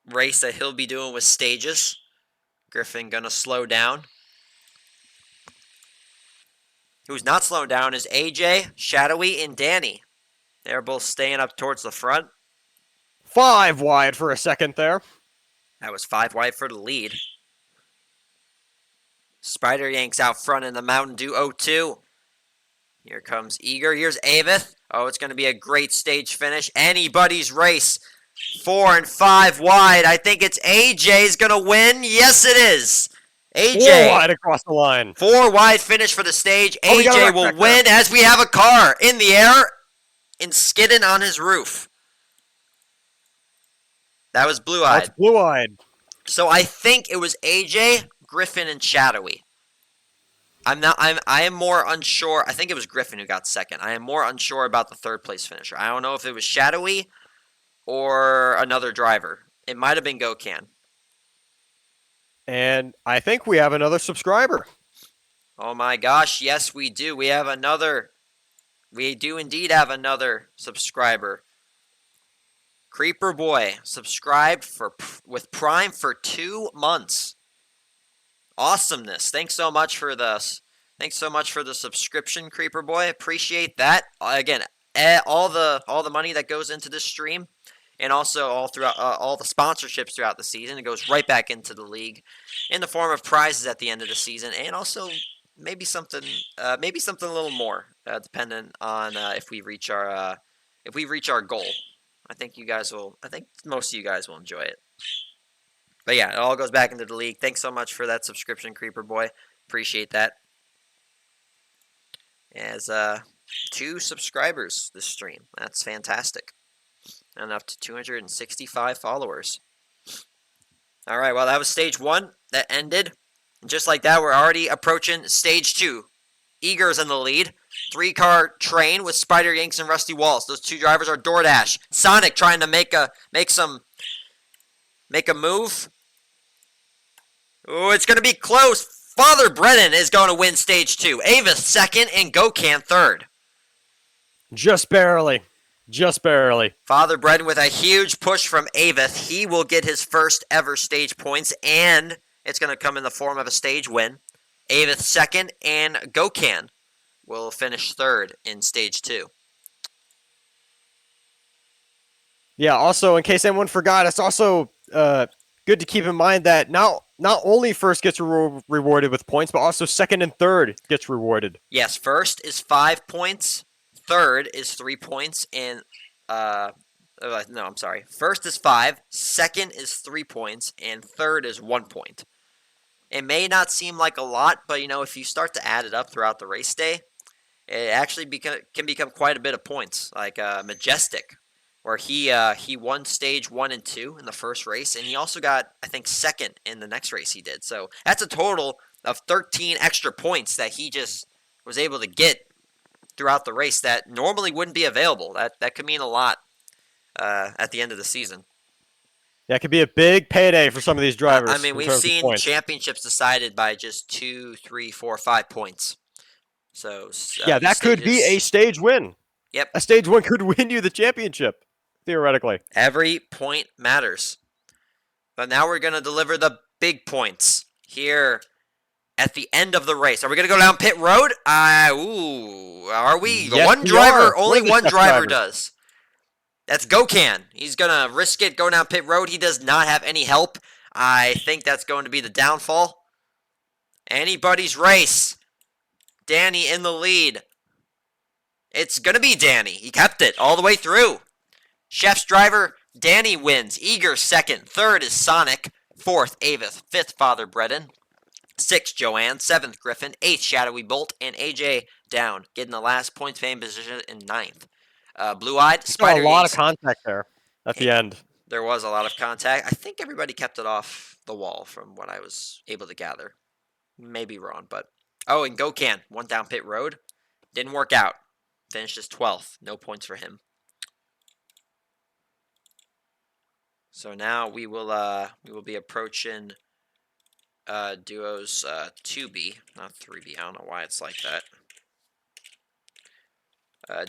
race that he'll be doing with stages. Griffin gonna slow down. Who's not slowing down is AJ, Shadowy, and Danny. They're both staying up towards the front. 5 wide for a second there. That was 5 wide for the lead. Spider Yanks out front in the Mountain Dew 02. Here comes Eager. Here's Avith. Oh, it's going to be a great stage finish. Anybody's race. 4 and 5 wide. I think it's AJ's going to win. Yes, it is. AJ. 4 wide across the line. 4 wide finish for the stage. AJ will win as we have a car in the air and skidding on his roof. That was Blue-Eyed. That's Blue-Eyed. So I think it was AJ, Griffin and Shadowy. I am more unsure. I think it was Griffin who got second. I am more unsure about the third place finisher. I don't know if it was Shadowy or another driver. It might have been Gokan. And I think we have another subscriber. Oh my gosh, yes we do. We do indeed have another subscriber. Creeper Boy subscribed with Prime for 2 months. Awesomeness. Thanks so much for the subscription, Creeper Boy. Appreciate that. Again, all the money that goes into this stream, and also all throughout all the sponsorships throughout the season, it goes right back into the league in the form of prizes at the end of the season, and also maybe something a little more, depending on if we reach our goal. I think most of you guys will enjoy it. But yeah, it all goes back into the league. Thanks so much for that subscription, Creeper Boy. Appreciate that. As 2 subscribers this stream. That's fantastic. And up to 265 followers. Alright, well that was stage 1. That ended. And just like that, we're already approaching stage 2. Eager's in the lead. 3-car train with Spider Yanks and Rusty Walls. Those 2 drivers are DoorDash. Sonic trying to make a move. Oh, it's going to be close. Father Brennan is going to win stage 2. Avis second and Gokan third. Just barely. Just barely. Father Brennan with a huge push from Avis. He will get his first ever stage points, and it's going to come in the form of a stage win. Avis second, and Gokan will finish third in stage 2. Yeah, also, in case anyone forgot, it's also good to keep in mind that not only first gets rewarded with points, but also second and third gets rewarded. Yes, first is 5 points, third is 3 points, and no, I'm sorry. First is 5, second is 3 points, and third is 1 point. It may not seem like a lot, but if you start to add it up throughout the race day, it actually can become quite a bit of points. Like Majestic, where he won stage 1 and 2 in the first race, and he also got, I think, second in the next race he did. So that's a total of 13 extra points that he just was able to get throughout the race that normally wouldn't be available. That could mean a lot at the end of the season. That could be a big payday for some of these drivers. I mean, we've seen championships decided by just 2, 3, 4, 5 points. So yeah, that could be a stage win. Yep. A stage win could win you the championship, theoretically. Every point matters. But now we're going to deliver the big points here at the end of the race. Are we going to go down pit road? Are we? Yes, one we driver, are. only one driver drivers. does. That's Gokan. He's going to risk it, go down pit road. He does not have any help. I think that's going to be the downfall. Anybody's race. Danny in the lead. It's going to be Danny. He kept it all the way through. Chef's driver, Danny wins. Eager second. Third is Sonic. Fourth, Avis. Fifth, Father Bredden. Sixth, Joanne. Seventh, Griffin. Eighth, Shadowy Bolt. And AJ down, getting the last points fame position in ninth. Blue-eyed, Spider A lot Yanks. of contact there at the end. There was a lot of contact. I think everybody kept it off the wall from what I was able to gather. Maybe wrong, but... Oh, and Gokan, one down pit road. Didn't work out. Finished as 12th. No points for him. So now we will be approaching duos 2B, not 3B. I don't know why it's like that.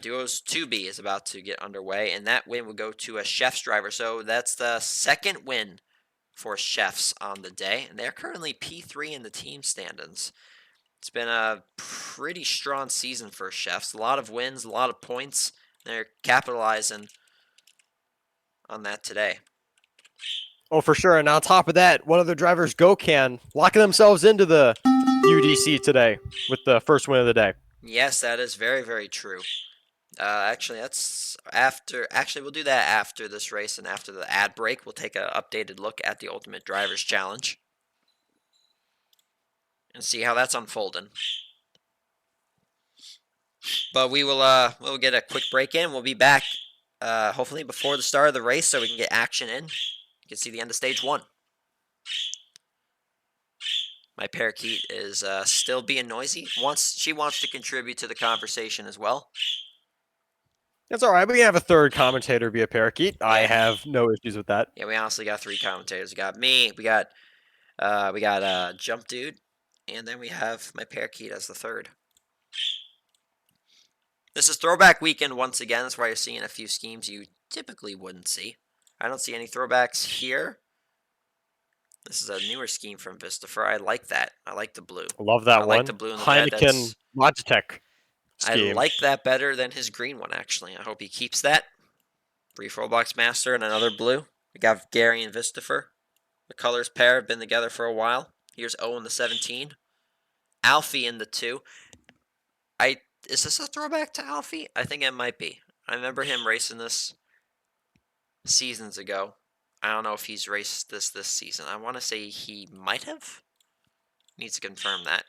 Duos 2B is about to get underway, and that win will go to a Chef's driver. So that's the second win for Chefs on the day, and they're currently P3 in the team standings. It's been a pretty strong season for Chefs. A lot of wins, a lot of points. They're capitalizing on that today. Oh, for sure. And on top of that, one of the drivers, Gokan, locking themselves into the UDC today with the first win of the day. Yes, that is very, very true. Actually, that's after. Actually, we'll do that after this race and after the ad break. We'll take an updated look at the Ultimate Drivers Challenge and see how that's unfolding. But we'll get a quick break in. We'll be back hopefully before the start of the race so we can get action in. You can see the end of stage 1. My parakeet is still being noisy. She wants to contribute to the conversation as well. That's all right. We can have a third commentator be a parakeet. I Yeah. have no issues with that. Yeah, we honestly got 3 commentators. We got me, we got Jump Dude, and then we have my parakeet as the third. This is throwback weekend once again. That's why you're seeing a few schemes you typically wouldn't see. I don't see any throwbacks here. This is a newer scheme from Vistafer. I like that. I like the blue. Love that I one. like the blue and the red. Heineken Logitech I scheme. like that better than his green one, actually. I hope he keeps that. Brief Roblox Master and another blue. We got Gary and Vistafer. The colors pair have been together for a while. Here's O in the 17. Alfie in the 2. Is this a throwback to Alfie? I think it might be. I remember him racing this seasons ago. I don't know if he's raced this season. I want to say he might have. Needs to confirm that.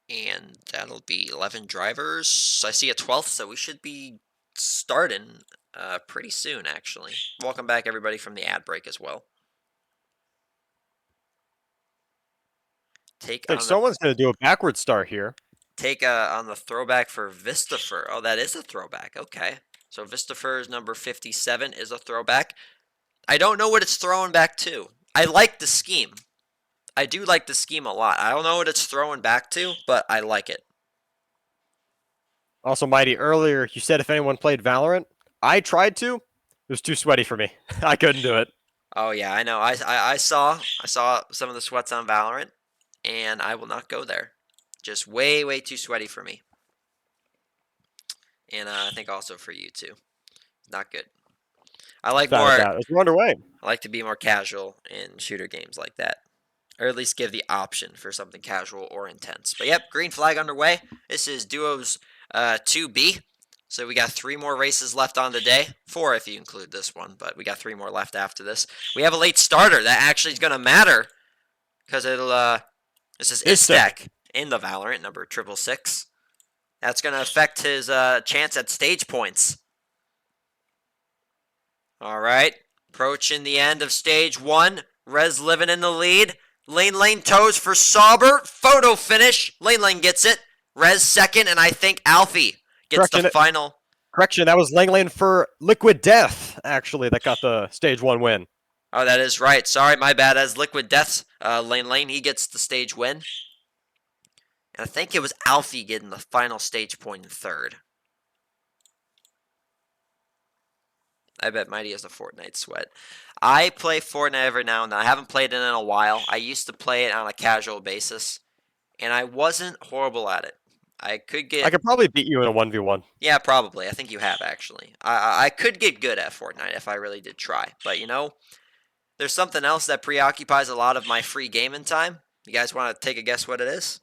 And that'll be 11 drivers. I see a 12th, so we should be starting pretty soon, actually. Welcome back, everybody, from the ad break as well. I think someone's going to do a backward start here. Take on the throwback for Vistafer. Oh, that is a throwback. Okay. So Vistafer's number 57 is a throwback. I don't know what it's throwing back to. I like the scheme. I do like the scheme a lot. I don't know what it's throwing back to, but I like it. Also, Mighty, earlier you said if anyone played Valorant. I tried to. It was too sweaty for me. I couldn't do it. Oh yeah, I know. I saw some of the sweats on Valorant, and I will not go there. Just way too sweaty for me. And I think also for you too. Not good. I like more. We're underway. I like to be more casual in shooter games like that, or at least give the option for something casual or intense. But yep, green flag underway. This is Duos 2B. So we got 3 more races left on the day. 4 if you include this one, but we got 3 more left after this. We have a late starter. That actually is going to matter because it'll. This is Istek in the Valorant, number 666. That's going to affect his chance at stage points. All right. Approaching the end of stage 1. Rez living in the lead. Lane toes for Sauber. Photo finish. Lane gets it. Rez second, and I think Alfie gets the final. Correction, that was Lane for Liquid Death, actually, that got the stage 1 win. Oh, that is right. Sorry, my bad. As Liquid Death's Lane, he gets the stage win. And I think it was Alfie getting the final stage point in 3rd. I bet Mighty has a Fortnite sweat. I play Fortnite every now and then. I haven't played it in a while. I used to play it on a casual basis, and I wasn't horrible at it. I could probably beat you in a 1v1. Yeah, probably. I think you have, actually. I could get good at Fortnite if I really did try. But, you know, there's something else that preoccupies a lot of my free gaming time. You guys want to take a guess what it is?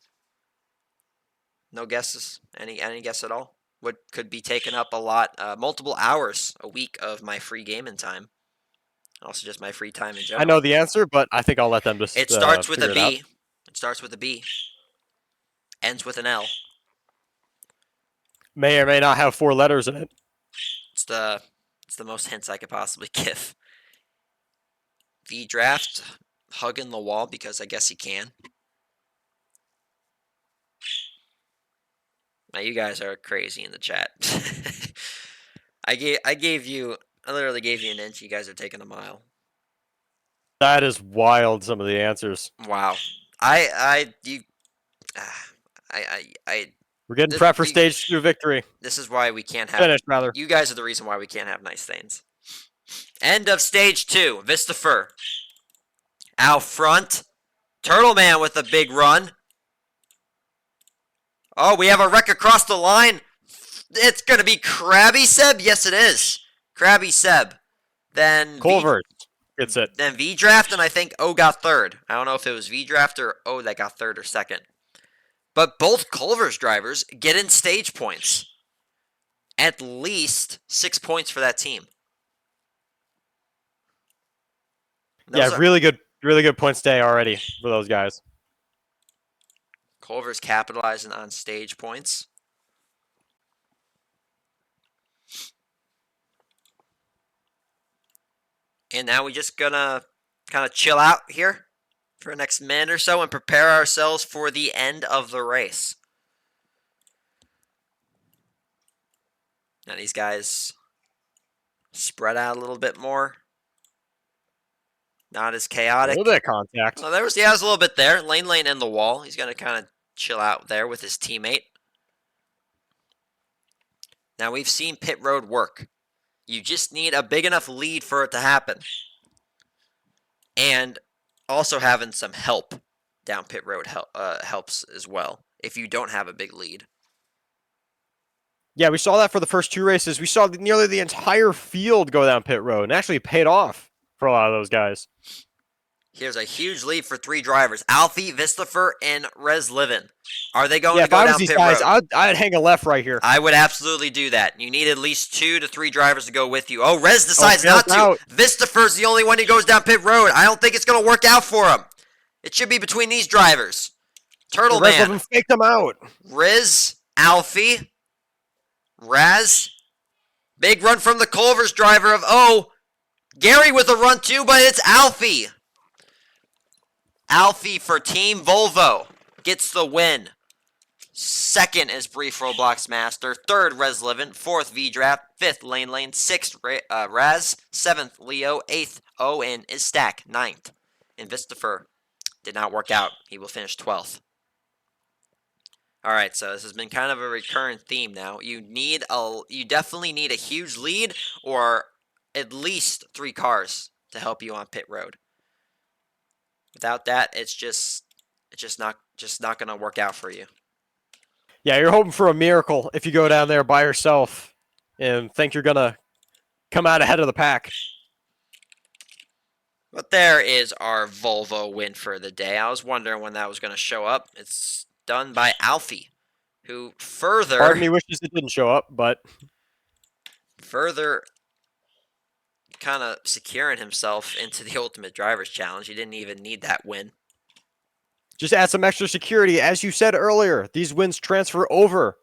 No guesses? Any guess at all? What could be taking up a lot, multiple hours a week of my free gaming time. Also just my free time in general. I know the answer, but I think I'll let them just It starts with a B. It starts with a B. Ends with an L. May or may not have 4 letters in it. It's the most hints I could possibly give. V-Draft, hugging the wall because I guess he can. Now you guys are crazy in the chat. I literally gave you an inch. You guys are taking a mile. That is wild. Some of the answers. Wow. We're getting prepped for stage 2 victory. This is why we can't have. Finish, rather. You guys are the reason why we can't have nice things. End of stage 2. Vistafer. Out front. Turtle Man with a big run. Oh, we have a wreck across the line. It's going to be Krabby Seb? Yes, it is. Krabby Seb. Then Culver gets it. Then V-Draft, and I think O got 3rd. I don't know if it was V-Draft or O that got 3rd or 2nd. But both Culver's drivers get in stage points. At least 6 points for that team. Really good points day already for those guys. Culver's capitalizing on stage points. And now we just gonna kind of chill out here for the next minute or so and prepare ourselves for the end of the race. Now these guys spread out a little bit more. Not as A chaotic. little bit of contact. Well, there's a little bit there. Lane in the wall. He's going to kind of chill out there with his teammate. Now we've seen pit road work. You just need a big enough lead for it to happen. And also having some help down pit road helps as well if you don't have a big lead. Yeah, we saw that for the first 2 races. We saw nearly the entire field go down pit road, and actually paid off for a lot of those guys. Here's a huge lead for 3 drivers. Alfie, Vistafer, and ResLivin. Are they going Yeah, to if go I was down these pit guys, road? I'd hang a left right here. I would absolutely do that. You need at least 2 to 3 drivers to go with you. Oh, Rez decides bails not to. out. Vistafer's the only one who goes down pit road. I don't think it's going to work out for him. It should be between these drivers. Turtle The rest of Man, them faked them out. Riz, Alfie, Raz. Big run from the Culver's driver of Gary with a run too, but it's Alfie. Alfie for Team Volvo gets the win. Second is Brief Roblox Master. Third, ResLivin. Fourth, V-Draft. Fifth, Lane. Sixth, Raz. Seventh, Leo. Eighth, and is Stack. Ninth, and Vistafer. Did not work out. He will finish 12th. Alright, so this has been kind of a recurrent theme now. You definitely need a huge lead or at least 3 cars to help you on pit road. Without that, it's just not going to work out for you. Yeah, you're hoping for a miracle if you go down there by yourself and think you're going to come out ahead of the pack. But there is our Volvo win for the day. I was wondering when that was going to show up. It's done by Alfie, who further... Part of me wishes it didn't show up, but... Further kind of securing himself into the Ultimate Drivers Challenge. He didn't even need that win. Just add some extra security. As you said earlier, these wins transfer over.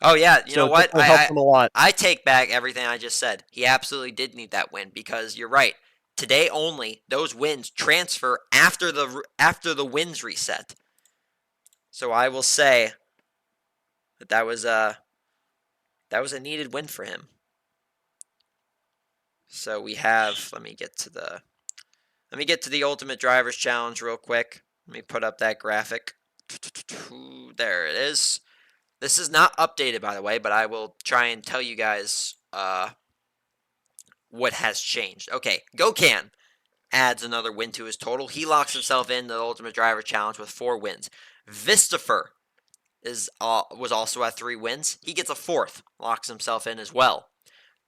Oh, yeah. You know what? It helps them a lot. I take back everything I just said. He absolutely did need that win because you're right. Today only, those wins transfer after the wins reset. So I will say that was a needed win for him. So we have, let me get to the Ultimate Drivers Challenge real quick. Let me put up that graphic. There it is. This is not updated, by the way, but I will try and tell you guys what has changed. Okay, Gokan adds another win to his total. He locks himself into the Ultimate Driver Challenge with 4 wins. Vistafer was also at 3 wins. He gets a 4th, locks himself in as well.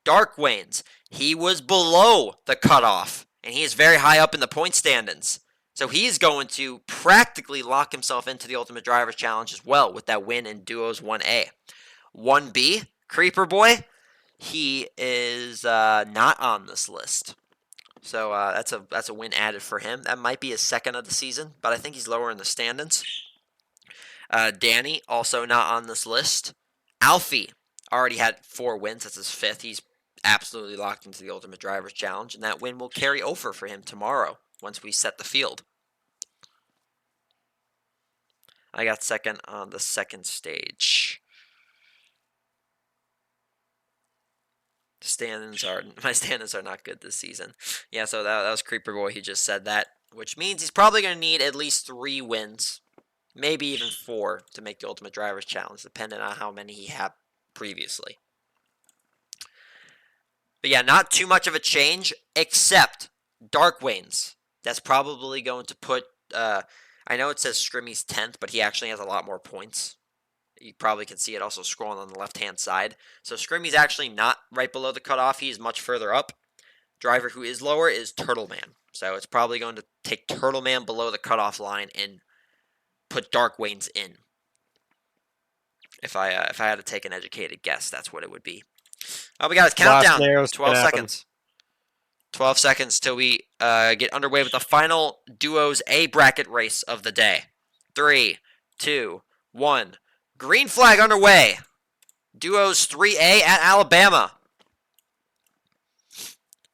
Dark Waynes, he was below the cutoff, and he is very high up in the point standings. So he's going to practically lock himself into the Ultimate Drivers Challenge as well with that win in Duos 1A. 1B, Creeper Boy, he is not on this list. So that's a win added for him. That might be his 2nd of the season, but I think he's lower in the standings. Danny, also not on this list. Alfie already had 4 wins. That's his 5th. He's absolutely locked into the Ultimate Drivers Challenge, and that win will carry over for him tomorrow once we set the field. I got 2nd on the 2nd stage. My standings are not good this season. Yeah, so that was Creeper Boy. He just said that, which means he's probably going to need at least 3 wins, maybe even 4 to make the Ultimate Drivers Challenge, depending on how many he had previously. But yeah, not too much of a change, except Dark Waynes. That's probably going to put, I know it says Scrimmy's 10th, but he actually has a lot more points. You probably can see it also scrolling on the left-hand side. So Scrimmy's actually not right below the cutoff. He's much further up. Driver who is lower is Turtle Man. So it's probably going to take Turtle Man below the cutoff line and put Dark Waynes in. If I had to take an educated guess, that's what it would be. Oh, we got his countdown. 12 seconds. 12 seconds till we get underway with the final Duos A bracket race of the day. 3, 2, 1. Green flag underway. Duos 3A at Alabama.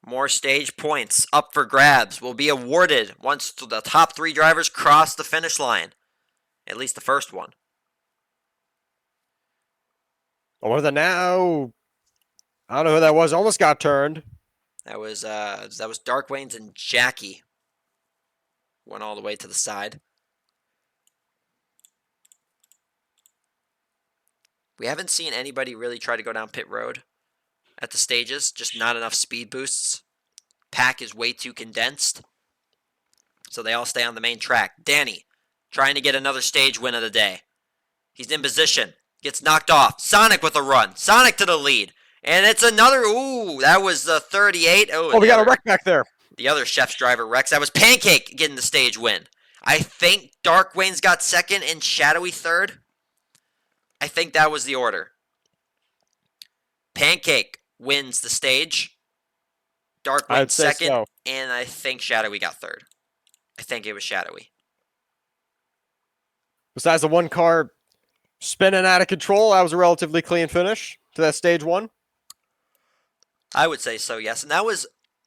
More stage points up for grabs will be awarded once the top 3 drivers cross the finish line. At least the first one. Or the now. I don't know who that was. Almost got turned. That was Dark Wayne's and Jackie. Went all the way to the side. We haven't seen anybody really try to go down pit road at the stages. Just not enough speed boosts. Pack is way too condensed. So they all stay on the main track. Danny, trying to get another stage win of the day. He's in position. Gets knocked off. Sonic with a run. Sonic to the lead. And it's another, ooh, that was the 38. Oh, we got a wreck back there. The other Chef's driver, Rex. That was Pancake getting the stage win. I think Dark Wayne's got second and Shadowy third. I think that was the order. Pancake wins the stage. Dark Wayne second. So. And I think Shadowy got third. I think it was Shadowy. Besides the one car spinning out of control, that was a relatively clean finish to that stage 1. I would say so, yes. And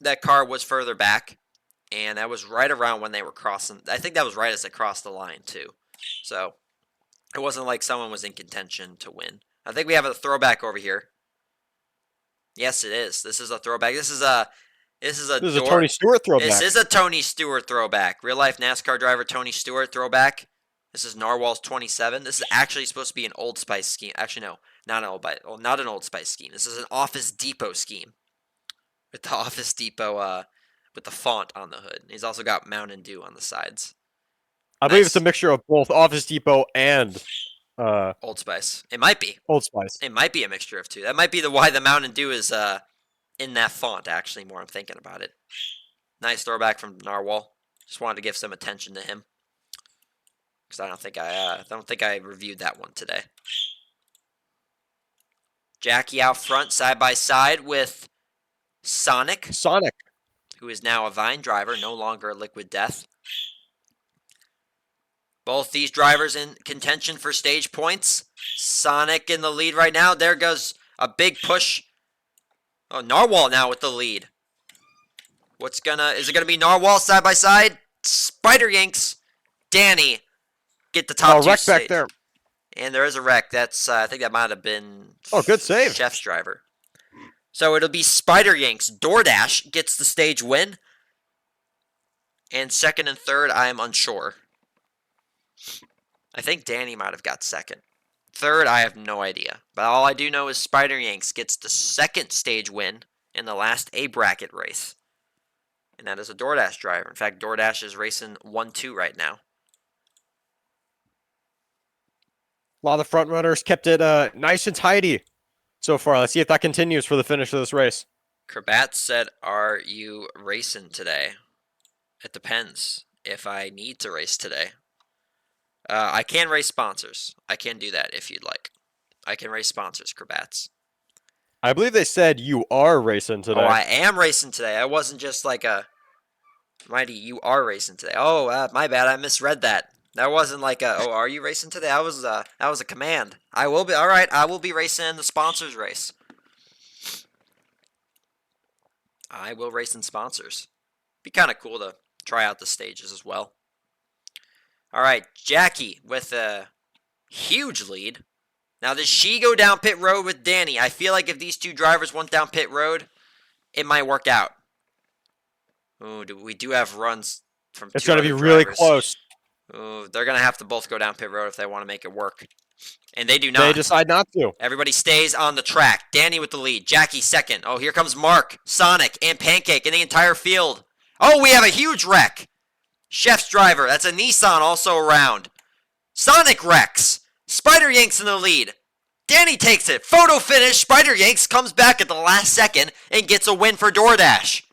that car was further back. And that was right around when they were crossing. I think that was right as they crossed the line, too. So, it wasn't like someone was in contention to win. I think we have a throwback over here. Yes, it is. This is a throwback. This is a Tony Stewart throwback. This is a Tony Stewart throwback. Real life NASCAR driver Tony Stewart throwback. This is Narwhal's 27. This is actually supposed to be an Old Spice scheme. Actually, no, not an Old Spice scheme. This is an Office Depot scheme. With the Office Depot, with the font on the hood. He's also got Mountain Dew on the sides. I believe it's a mixture of both Office Depot and Old Spice. It might be. Old Spice. It might be a mixture of two. That might be why the Mountain Dew is in that font, actually, more I'm thinking about it. Nice throwback from Narwhal. Just wanted to give some attention to him. Because I don't think I reviewed that one today. Jackie out front, side by side with Sonic. Who is now a Vine driver, no longer a Liquid Death. Both these drivers in contention for stage points. Sonic in the lead right now. There goes a big push. Oh, Narwhal now with the lead. Is it gonna be Narwhal side by side? Spider Yanks. Danny get the top two wreck stage. back there. And there is a wreck. That's I think that might have been good save. Chef's driver. So it'll be Spider Yanks. DoorDash gets the stage win. And second and third, I am unsure. I think Danny might have got second. Third, I have no idea. But all I do know is Spider Yanks gets the second stage win in the last A bracket race. And that is a DoorDash driver. In fact, DoorDash is racing 1-2 right now. A lot of the front runners kept it nice and tidy so far. Let's see if that continues for the finish of this race. Krabat said, "Are you racing today?" It depends if I need to race today. I can race sponsors. I can do that if you'd like. I can race sponsors, Krabats. I believe they said you are racing today. Oh, I am racing today. I wasn't just like a Mighty, you are racing today. Oh, my bad. I misread that. That wasn't like a, oh, are you racing today? That was a command. I will be. All right, I will be racing in the sponsors race. I will race in sponsors. Be kind of cool to try out the stages as well. All right, Jackie with a huge lead. Now, does she go down pit road with Danny? I feel like if these two drivers went down pit road, it might work out. Ooh, we do have runs from It's going to be really close. Ooh, they're going to have to both go down pit road if they want to make it work. And they do not. They decide not to. Everybody stays on the track. Danny with the lead. Jackie second. Oh, here comes Mark, Sonic, and Pancake in the entire field. Oh, we have a huge wreck. Chef's driver. That's a Nissan also around. Sonic wrecks. Spider Yanks in the lead. Danny takes it. Photo finish. Spider Yanks comes back at the last second and gets a win for DoorDash.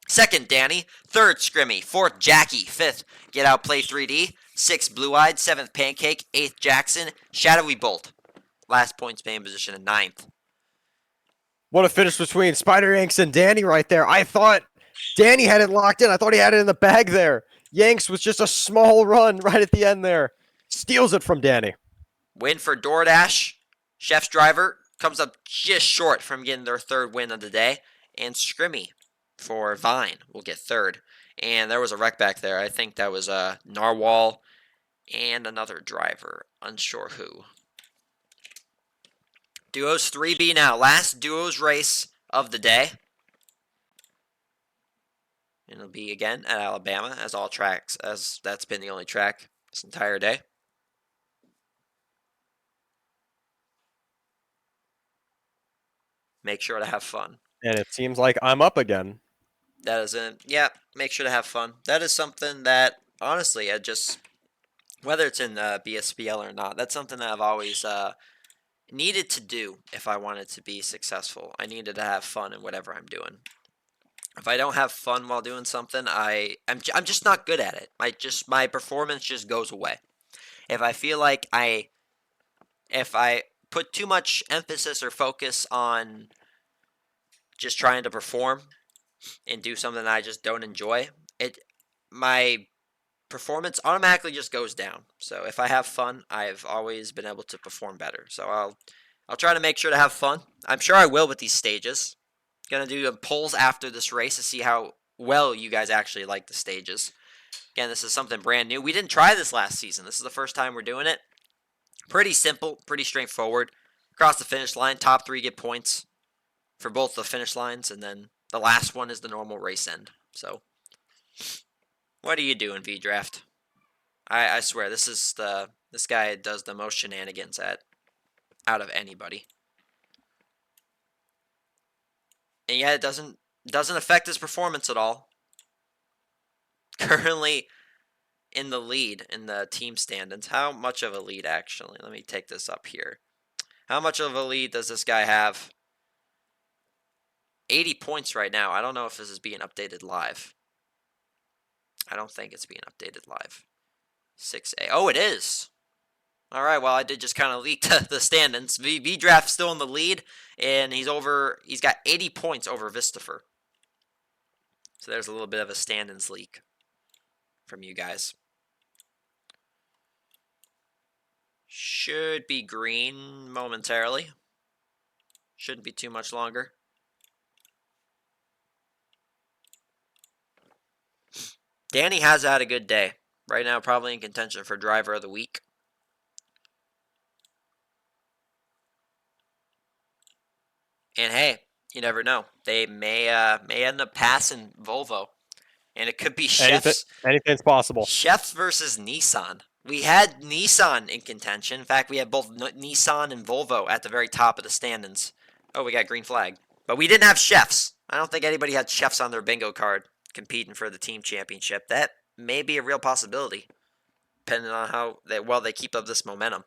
Second, Danny. Third, Scrimmy. Fourth, Jackie. Fifth, Get Out Play 3D. Sixth, Blue Eyed. Seventh, Pancake. Eighth, Jackson. Shadowy Bolt. Last points paying position in ninth. What a finish between Spider Yanks and Danny right there. I thought Danny had it locked in. I thought he had it in the bag there. Yanks was just a small run right at the end there. Steals it from Danny. Win for DoorDash. Chef's driver comes up just short from getting their third win of the day. And Scrimmy for Vine will get third. And there was a wreck back there. I think that was Narwhal and another driver. Unsure who. Duos 3B now. Last duos race of the day. And it'll be again at Alabama, as all tracks, as that's been the only track this entire day. Make sure to have fun. And it seems like I'm up again. That is yeah, make sure to have fun. That is something that, honestly, whether it's in BSBL or not, that's something that I've always needed to do if I wanted to be successful. I needed to have fun in whatever I'm doing. If I don't have fun while doing something, I'm just not good at it. My performance just goes away. If I feel like if I put too much emphasis or focus on just trying to perform and do something that I just don't enjoy, my performance automatically just goes down. So if I have fun, I've always been able to perform better. So I'll try to make sure to have fun. I'm sure I will with these stages. Gonna do polls after this race to see how well you guys actually like the stages. Again, this is something brand new. We didn't try this last season. This is the first time we're doing it. Pretty simple, pretty straightforward. Across the finish line, top 3 get points for both the finish lines, and then the last one is the normal race end. So, what are you doing, V-Draft? I swear, this guy does the most shenanigans out of anybody. And yet it doesn't affect his performance at all. Currently in the lead in the team standings. How much of a lead, actually? Let me take this up here. How much of a lead does this guy have? 80 points right now. I don't know if this is being updated live. I don't think it's being updated live. 6A. Oh, it is. All right, well, I did just kind of leak the standings. V-Draft still in the lead, and he's got 80 points over Vistafer. So there's a little bit of a standings leak from you guys. Should be green momentarily. Shouldn't be too much longer. Danny has had a good day. Right now, probably in contention for driver of the week. And hey, you never know. They may end up passing Volvo. And it could be Chefs. Anything's possible. Chefs versus Nissan. We had Nissan in contention. In fact, we had both Nissan and Volvo at the very top of the standings. Oh, we got green flag. But we didn't have Chefs. I don't think anybody had Chefs on their bingo card competing for the team championship. That may be a real possibility, depending on how well they keep up this momentum.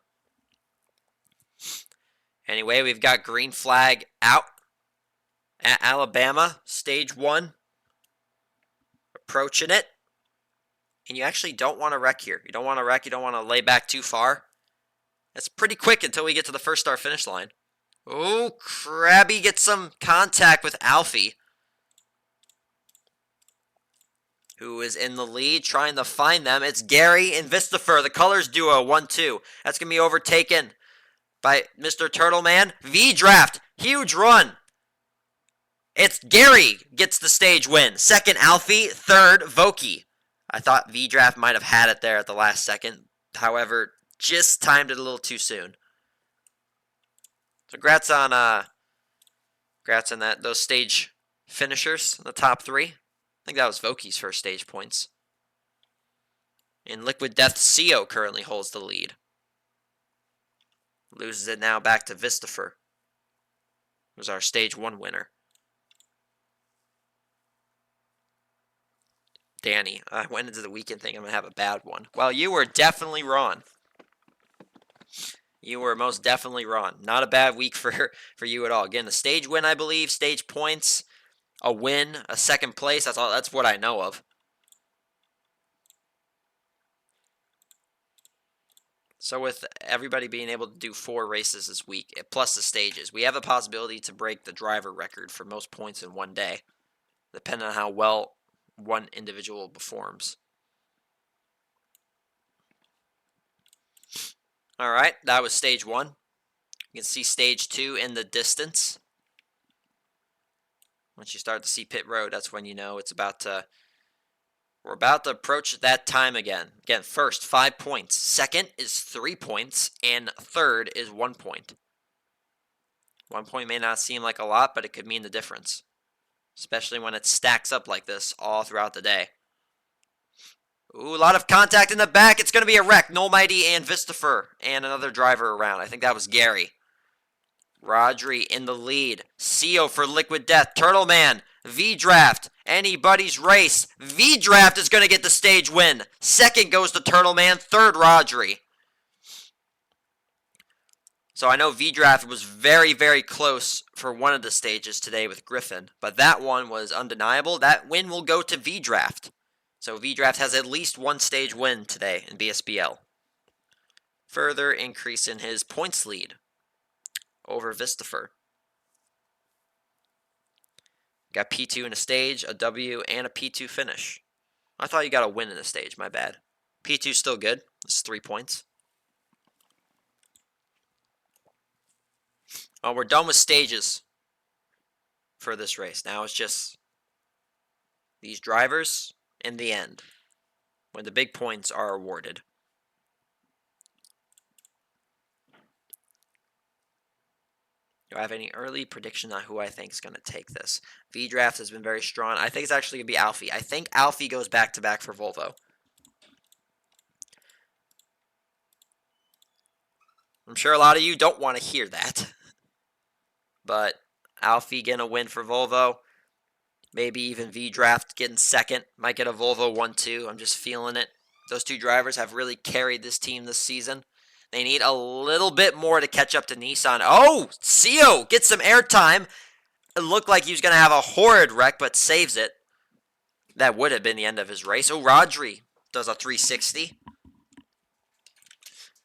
Anyway, we've got green flag out at Alabama, stage 1. Approaching it. And you actually don't want to wreck here. You don't want to wreck. You don't want to lay back too far. It's pretty quick until we get to the first start finish line. Oh, Krabby gets some contact with Alfie, who is in the lead, trying to find them. It's Gary and Vistafer, the Colors duo, 1-2. That's going to be overtaken by Mr. Turtleman. V-Draft, huge run. It's Gary gets the stage win. Second, Alfie. Third, Voki. I thought V-Draft might have had it there at the last second. However, just timed it a little too soon. So congrats on those stage finishers in the top 3. I think that was Voki's first stage points. And Liquid Death CO currently holds the lead. Loses it now back to Vistafer, who's our stage 1 winner. Danny, I went into the weekend thinking I'm going to have a bad one. Well, you were definitely wrong. You were most definitely wrong. Not a bad week for you at all. Again, a stage win, I believe, stage points, a win, a second place. That's what I know of. So with everybody being able to do 4 races this week, plus the stages, we have a possibility to break the driver record for most points in one day, depending on how well one individual performs. All right, that was stage 1. You can see stage 2 in the distance. Once you start to see pit road, that's when you know it's about to. We're about to approach that time again. Again, first 5 points. Second is 3 points, and third is 1 point. 1 point may not seem like a lot, but it could mean the difference, especially when it stacks up like this all throughout the day. Ooh, a lot of contact in the back. It's going to be a wreck. Noel Mighty and Vistafer and another driver around. I think that was Gary. Rodri in the lead. CO for Liquid Death. Turtle Man. V-Draft. Anybody's race. V-Draft is going to get the stage win. Second goes to Turtle Man. Third, Rodri. So I know V-Draft was very, very close for one of the stages today with Griffin. But that one was undeniable. That win will go to V-Draft. So V-Draft has at least one stage win today in BSBL. Further increase in his points lead over Vistafer. Got P2 in a stage, a W, and a P2 finish. I thought you got a win in a stage, my bad. P2's still good. It's 3 points. Oh, we're done with stages for this race. Now it's just these drivers in the end, when the big points are awarded. Do I have any early prediction on who I think is going to take this? V-Draft has been very strong. I think it's actually going to be Alfie. I think Alfie goes back-to-back for Volvo. I'm sure a lot of you don't want to hear that. But Alfie getting a win for Volvo. Maybe even V-Draft getting second. Might get a Volvo 1-2. I'm just feeling it. Those two drivers have really carried this team this season. They need a little bit more to catch up to Nissan. Oh, CO gets some airtime. It looked like he was going to have a horrid wreck, but saves it. That would have been the end of his race. Oh, Rodri does a 360.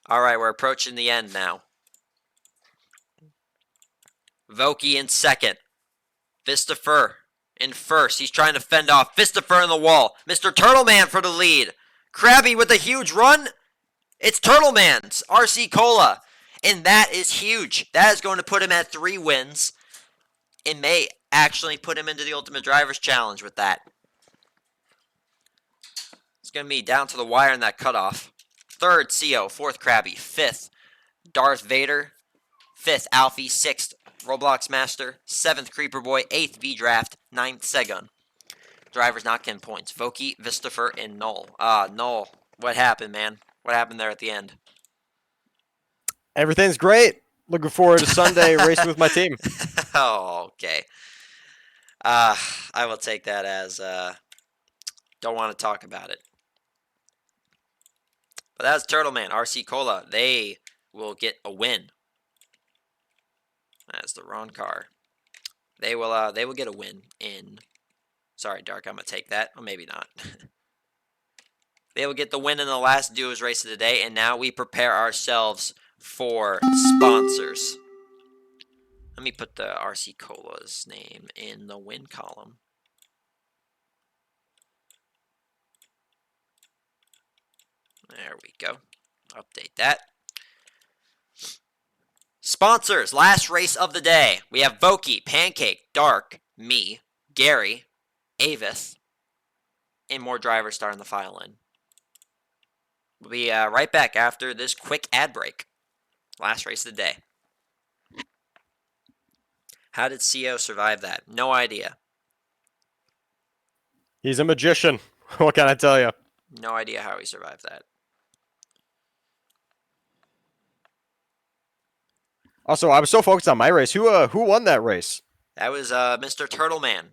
All right, we're approaching the end now. Voki in second. Vistafer in first. He's trying to fend off Vistafer in the wall. Mr. Turtleman for the lead. Krabby with a huge run. It's Turtleman's RC Cola. And that is huge. That is going to put him at 3 wins. It may actually put him into the Ultimate Drivers Challenge with that. It's going to be down to the wire in that cutoff. Third, CO. Fourth, Krabby. Fifth, Darth Vader. Fifth, Alfie. Sixth, Roblox Master. Seventh, Creeper Boy. Eighth, V-Draft. Ninth, Segun. Drivers not getting points. Voki, Vistafer, and Null. Null. What happened, man? What happened there at the end? Everything's great. Looking forward to Sunday racing with my team. Oh, okay. I will take that as don't want to talk about it. But that's Turtleman, RC Cola. They will get a win. That's the wrong car. They will get a win in. Sorry, Dark. I'm gonna take that. Or maybe not. They will get the win in the last duos race of the day, and now we prepare ourselves for sponsors. Let me put the RC Cola's name in the win column. There we go. Update that. Sponsors, last race of the day. We have Voki, Pancake, Dark, me, Gary, Avith, and more drivers starting the file in. We'll be right back after this quick ad break. Last race of the day. How did CO survive that? No idea. He's a magician. What can I tell you? No idea how he survived that. Also, I was so focused on my race. Who won that race? That was Mr. Turtleman.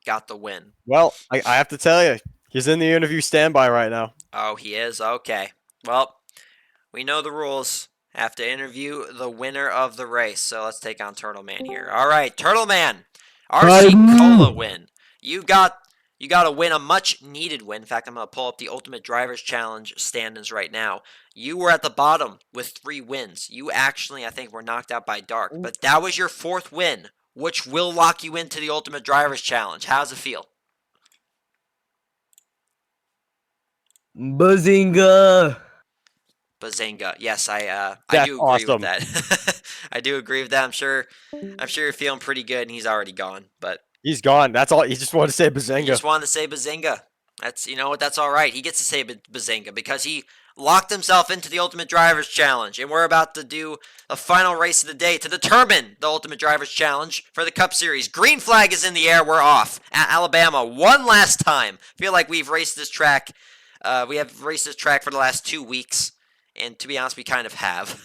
Got the win. Well, I have to tell you, he's in the interview standby right now. Oh, he is? Okay. Well, we know the rules. Have to interview the winner of the race. So let's take on Turtleman here. All right, Turtleman. RC Cola win. You got to win a much needed win. In fact, I'm going to pull up the Ultimate Drivers Challenge standings right now. You were at the bottom with 3 wins. You actually, I think, were knocked out by Dark. But that was your 4th win, which will lock you into the Ultimate Drivers Challenge. How's it feel? Bazinga! Bazinga. Yes, I That's do agree awesome. with that. I do agree with that. I'm sure you're feeling pretty good, and he's already gone. But He's gone. That's all. He just wanted to say He Bazinga. just wanted to say Bazinga. That's, you know what, that's all right. He gets to say Bazinga because he locked himself into the Ultimate Drivers Challenge, and we're about to do the final race of the day to determine the Ultimate Drivers Challenge for the Cup Series. Green flag is in the air. We're off at Alabama one last time. Feel like we've raced this track. We have raced this track for the last 2 weeks, and to be honest, we kind of have.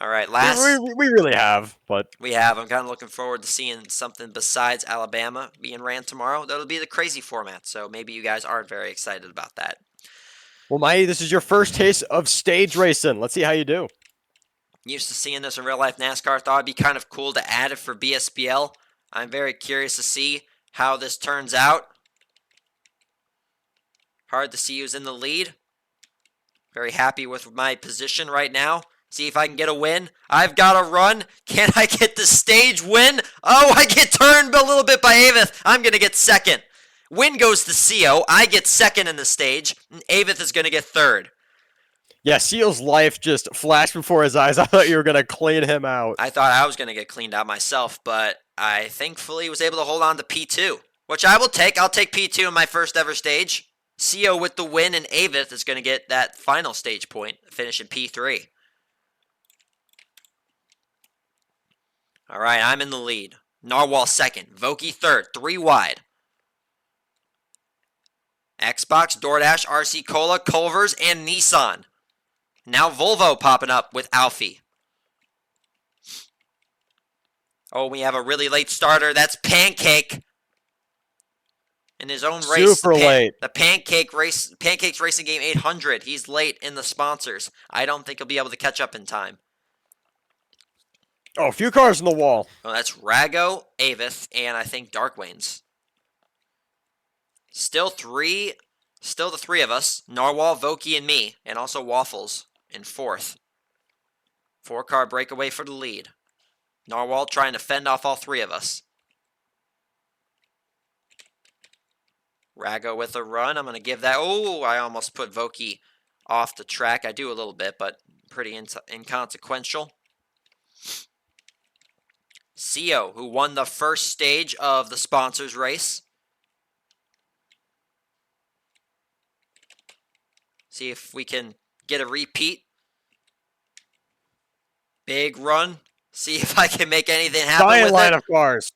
All right, We really have, but we have. I'm kind of looking forward to seeing something besides Alabama being ran tomorrow. That'll be the crazy format, so maybe you guys aren't very excited about that. well, Mighty, this is your first taste of stage racing. Let's see how you do. Used to seeing this in real life NASCAR. Thought it'd be kind of cool to add it for BSBL. I'm very curious to see how this turns out. Hard to see who's in the lead. Very happy with my position right now. See if I can get a win. I've got a run. Can I get the stage win? Oh, I get turned a little bit by Avith. I'm going to get second. Win goes to CO. I get second in the stage. And Avith is going to get third. Yeah, Seal's life just flashed before his eyes. I thought you were going to clean him out. I thought I was going to get cleaned out myself, but I thankfully was able to hold on to P2, which I will take. I'll take P2 in my first ever stage. CO with the win, and Avith is going to get that final stage point, finish in P3. All right, I'm in the lead. Narwhal second. Voki third. 3 wide. Xbox, DoorDash, RC Cola, Culver's, and Nissan. Now Volvo popping up with Alfie. Oh, we have a really late starter. That's Pancake. In his own race. Super late. The Pancakes Racing Game 800. He's late in the sponsors. I don't think he'll be able to catch up in time. Oh, a few cars in the wall. Oh, that's Rago, Avith, and I think Darkwains. Still the three of us. Narwhal, Voki, and me. And also Waffles in fourth. 4-car breakaway for the lead. Narwhal trying to fend off all three of us. Rago with a run. I'm going to give that. Oh, I almost put Voki off the track. I do a little bit, but pretty inconsequential. CO, who won the first stage of the sponsors race. See if we can get a repeat. Big run. See if I can make anything happen Giant with line it. of cars.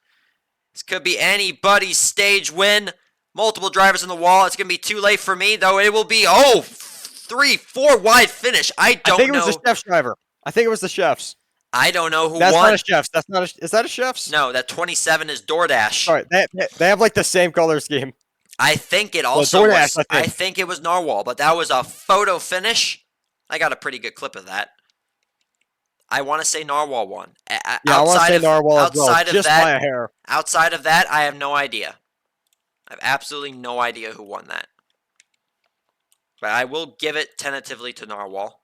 This could be anybody's stage win. Multiple drivers on the wall. It's going to be too late for me, though. It will be, 3-4 wide finish. I think it know. was the chef's driver. I think it was the chef's. I don't know who That's won. not a chef's. That's not a. Is that a chef's? No, that 27 is DoorDash. Sorry, they have like the same color scheme. I think it also DoorDash, was. I I think. think it was Narwhal, but that was a photo finish. I got a pretty good clip of that. I want to say Narwhal won. Yeah, I want to say Narwhal as well. Outside of Just that, by a hair. outside of that, I have no idea. I have absolutely no idea who won that. But I will give it tentatively to Narwhal.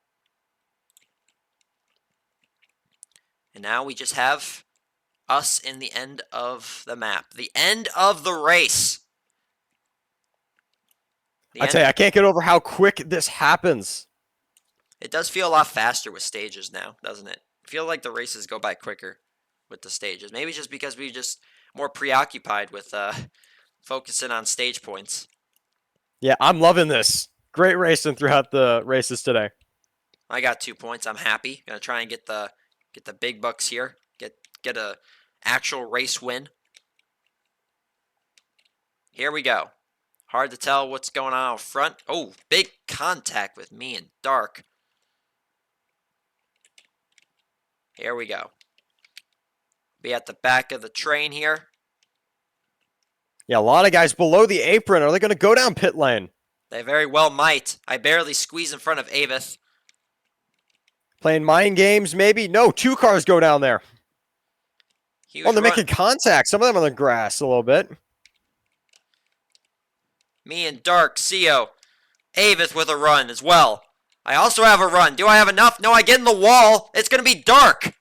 And now we just have us in the end of the map. The end of the race. I tell you, I can't get over how quick this happens. It does feel a lot faster with stages now, doesn't it? I feel like the races go by quicker with the stages. Maybe just because we're just more preoccupied with focusing on stage points. Yeah, I'm loving this. Great racing throughout the races today. I got 2 points. I'm happy. Gonna try and get the big bucks here. Get a actual race win. Here we go. Hard to tell what's going on out front. Oh, big contact with me and Dark. Here we go. Be at the back of the train here. Yeah, a lot of guys below the apron. Are they going to go down pit lane? They very well might. I barely squeeze in front of Avith. Playing mind games, maybe? No, 2 cars go down there. Huge They're run. making contact. Some of them on the grass a little bit. Me and Dark, CO. Avith with a run as well. I also have a run. Do I have enough? No, I get in the wall. It's going to be Dark.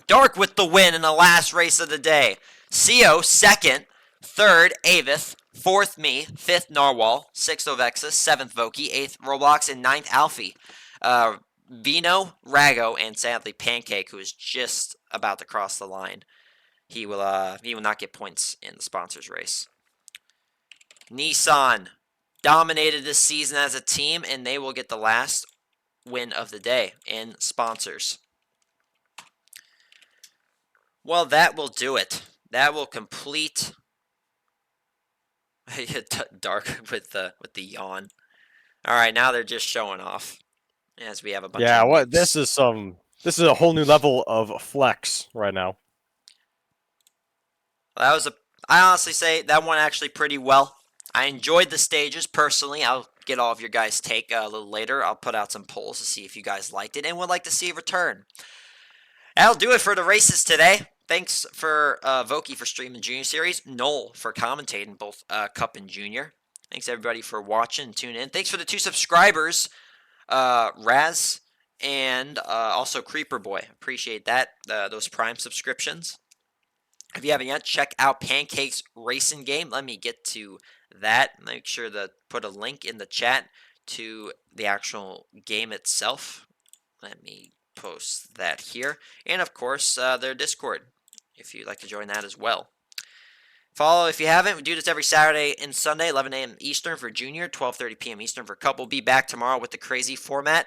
Dark with the win in the last race of the day. CO, second. Third, Avith. Fourth, me. Fifth, Narwhal. Sixth, Ovexus. Seventh, Voki. Eighth, Roblox. And ninth, Alfie. Vino, Rago, and sadly, Pancake, who is just about to cross the line. he will not get points in the sponsors race. Nissan dominated this season as a team, and they will get the last win of the day in sponsors. Well, that will do it. That will complete. Dark with the yawn. All right, now they're just showing off as we have a bunch Yeah, of what nukes. this is a whole new level of flex right now. That was I honestly say that went actually pretty well. I enjoyed the stages personally. I'll get all of your guys' take a little later. I'll put out some polls to see if you guys liked it and would like to see a return. That'll do it for the races today. Thanks for Voki for streaming Junior Series, Noel for commentating both Cup and Junior. Thanks everybody for watching and tuning in. Thanks for the 2 subscribers, Raz and also Creeper Boy. Appreciate that. Those Prime subscriptions. If you haven't yet, check out Pancake's Racing Game. Let me get to that. Make sure to put a link in the chat to the actual game itself. Let me post that here. And of course, their Discord, if you'd like to join that as well. Follow if you haven't. We do this every Saturday and Sunday, 11 a.m. Eastern for Junior, 12:30 p.m. Eastern for Cup. We'll be back tomorrow with the crazy format.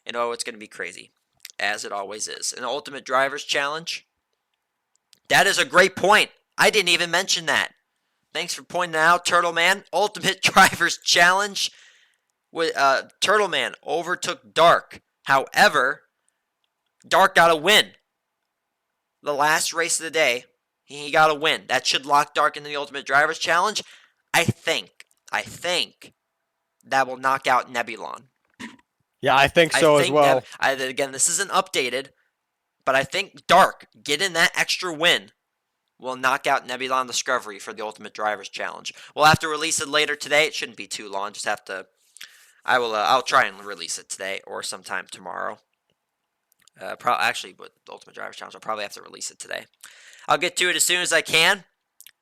And oh, it's going to be crazy, as it always is. An Ultimate Drivers Challenge. That is a great point. I didn't even mention that. Thanks for pointing out, Turtle Man. Ultimate Drivers Challenge. With Turtle Man overtook Dark. However, Dark got a win. The last race of the day, he got a win. That should lock Dark into the Ultimate Drivers Challenge. I think that will knock out Nebulon. Yeah, I think so as well. Again, this isn't updated, but I think Dark getting that extra win will knock out Nebulon Discovery for the Ultimate Drivers Challenge. We'll have to release it later today. It shouldn't be too long. Just have to. I'll try and release it today or sometime tomorrow. Actually, with the Ultimate Drivers Challenge, I'll probably have to release it today. I'll get to it as soon as I can.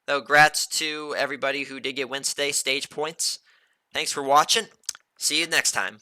Though, grats to everybody who did get Wednesday stage points. Thanks for watching. See you next time.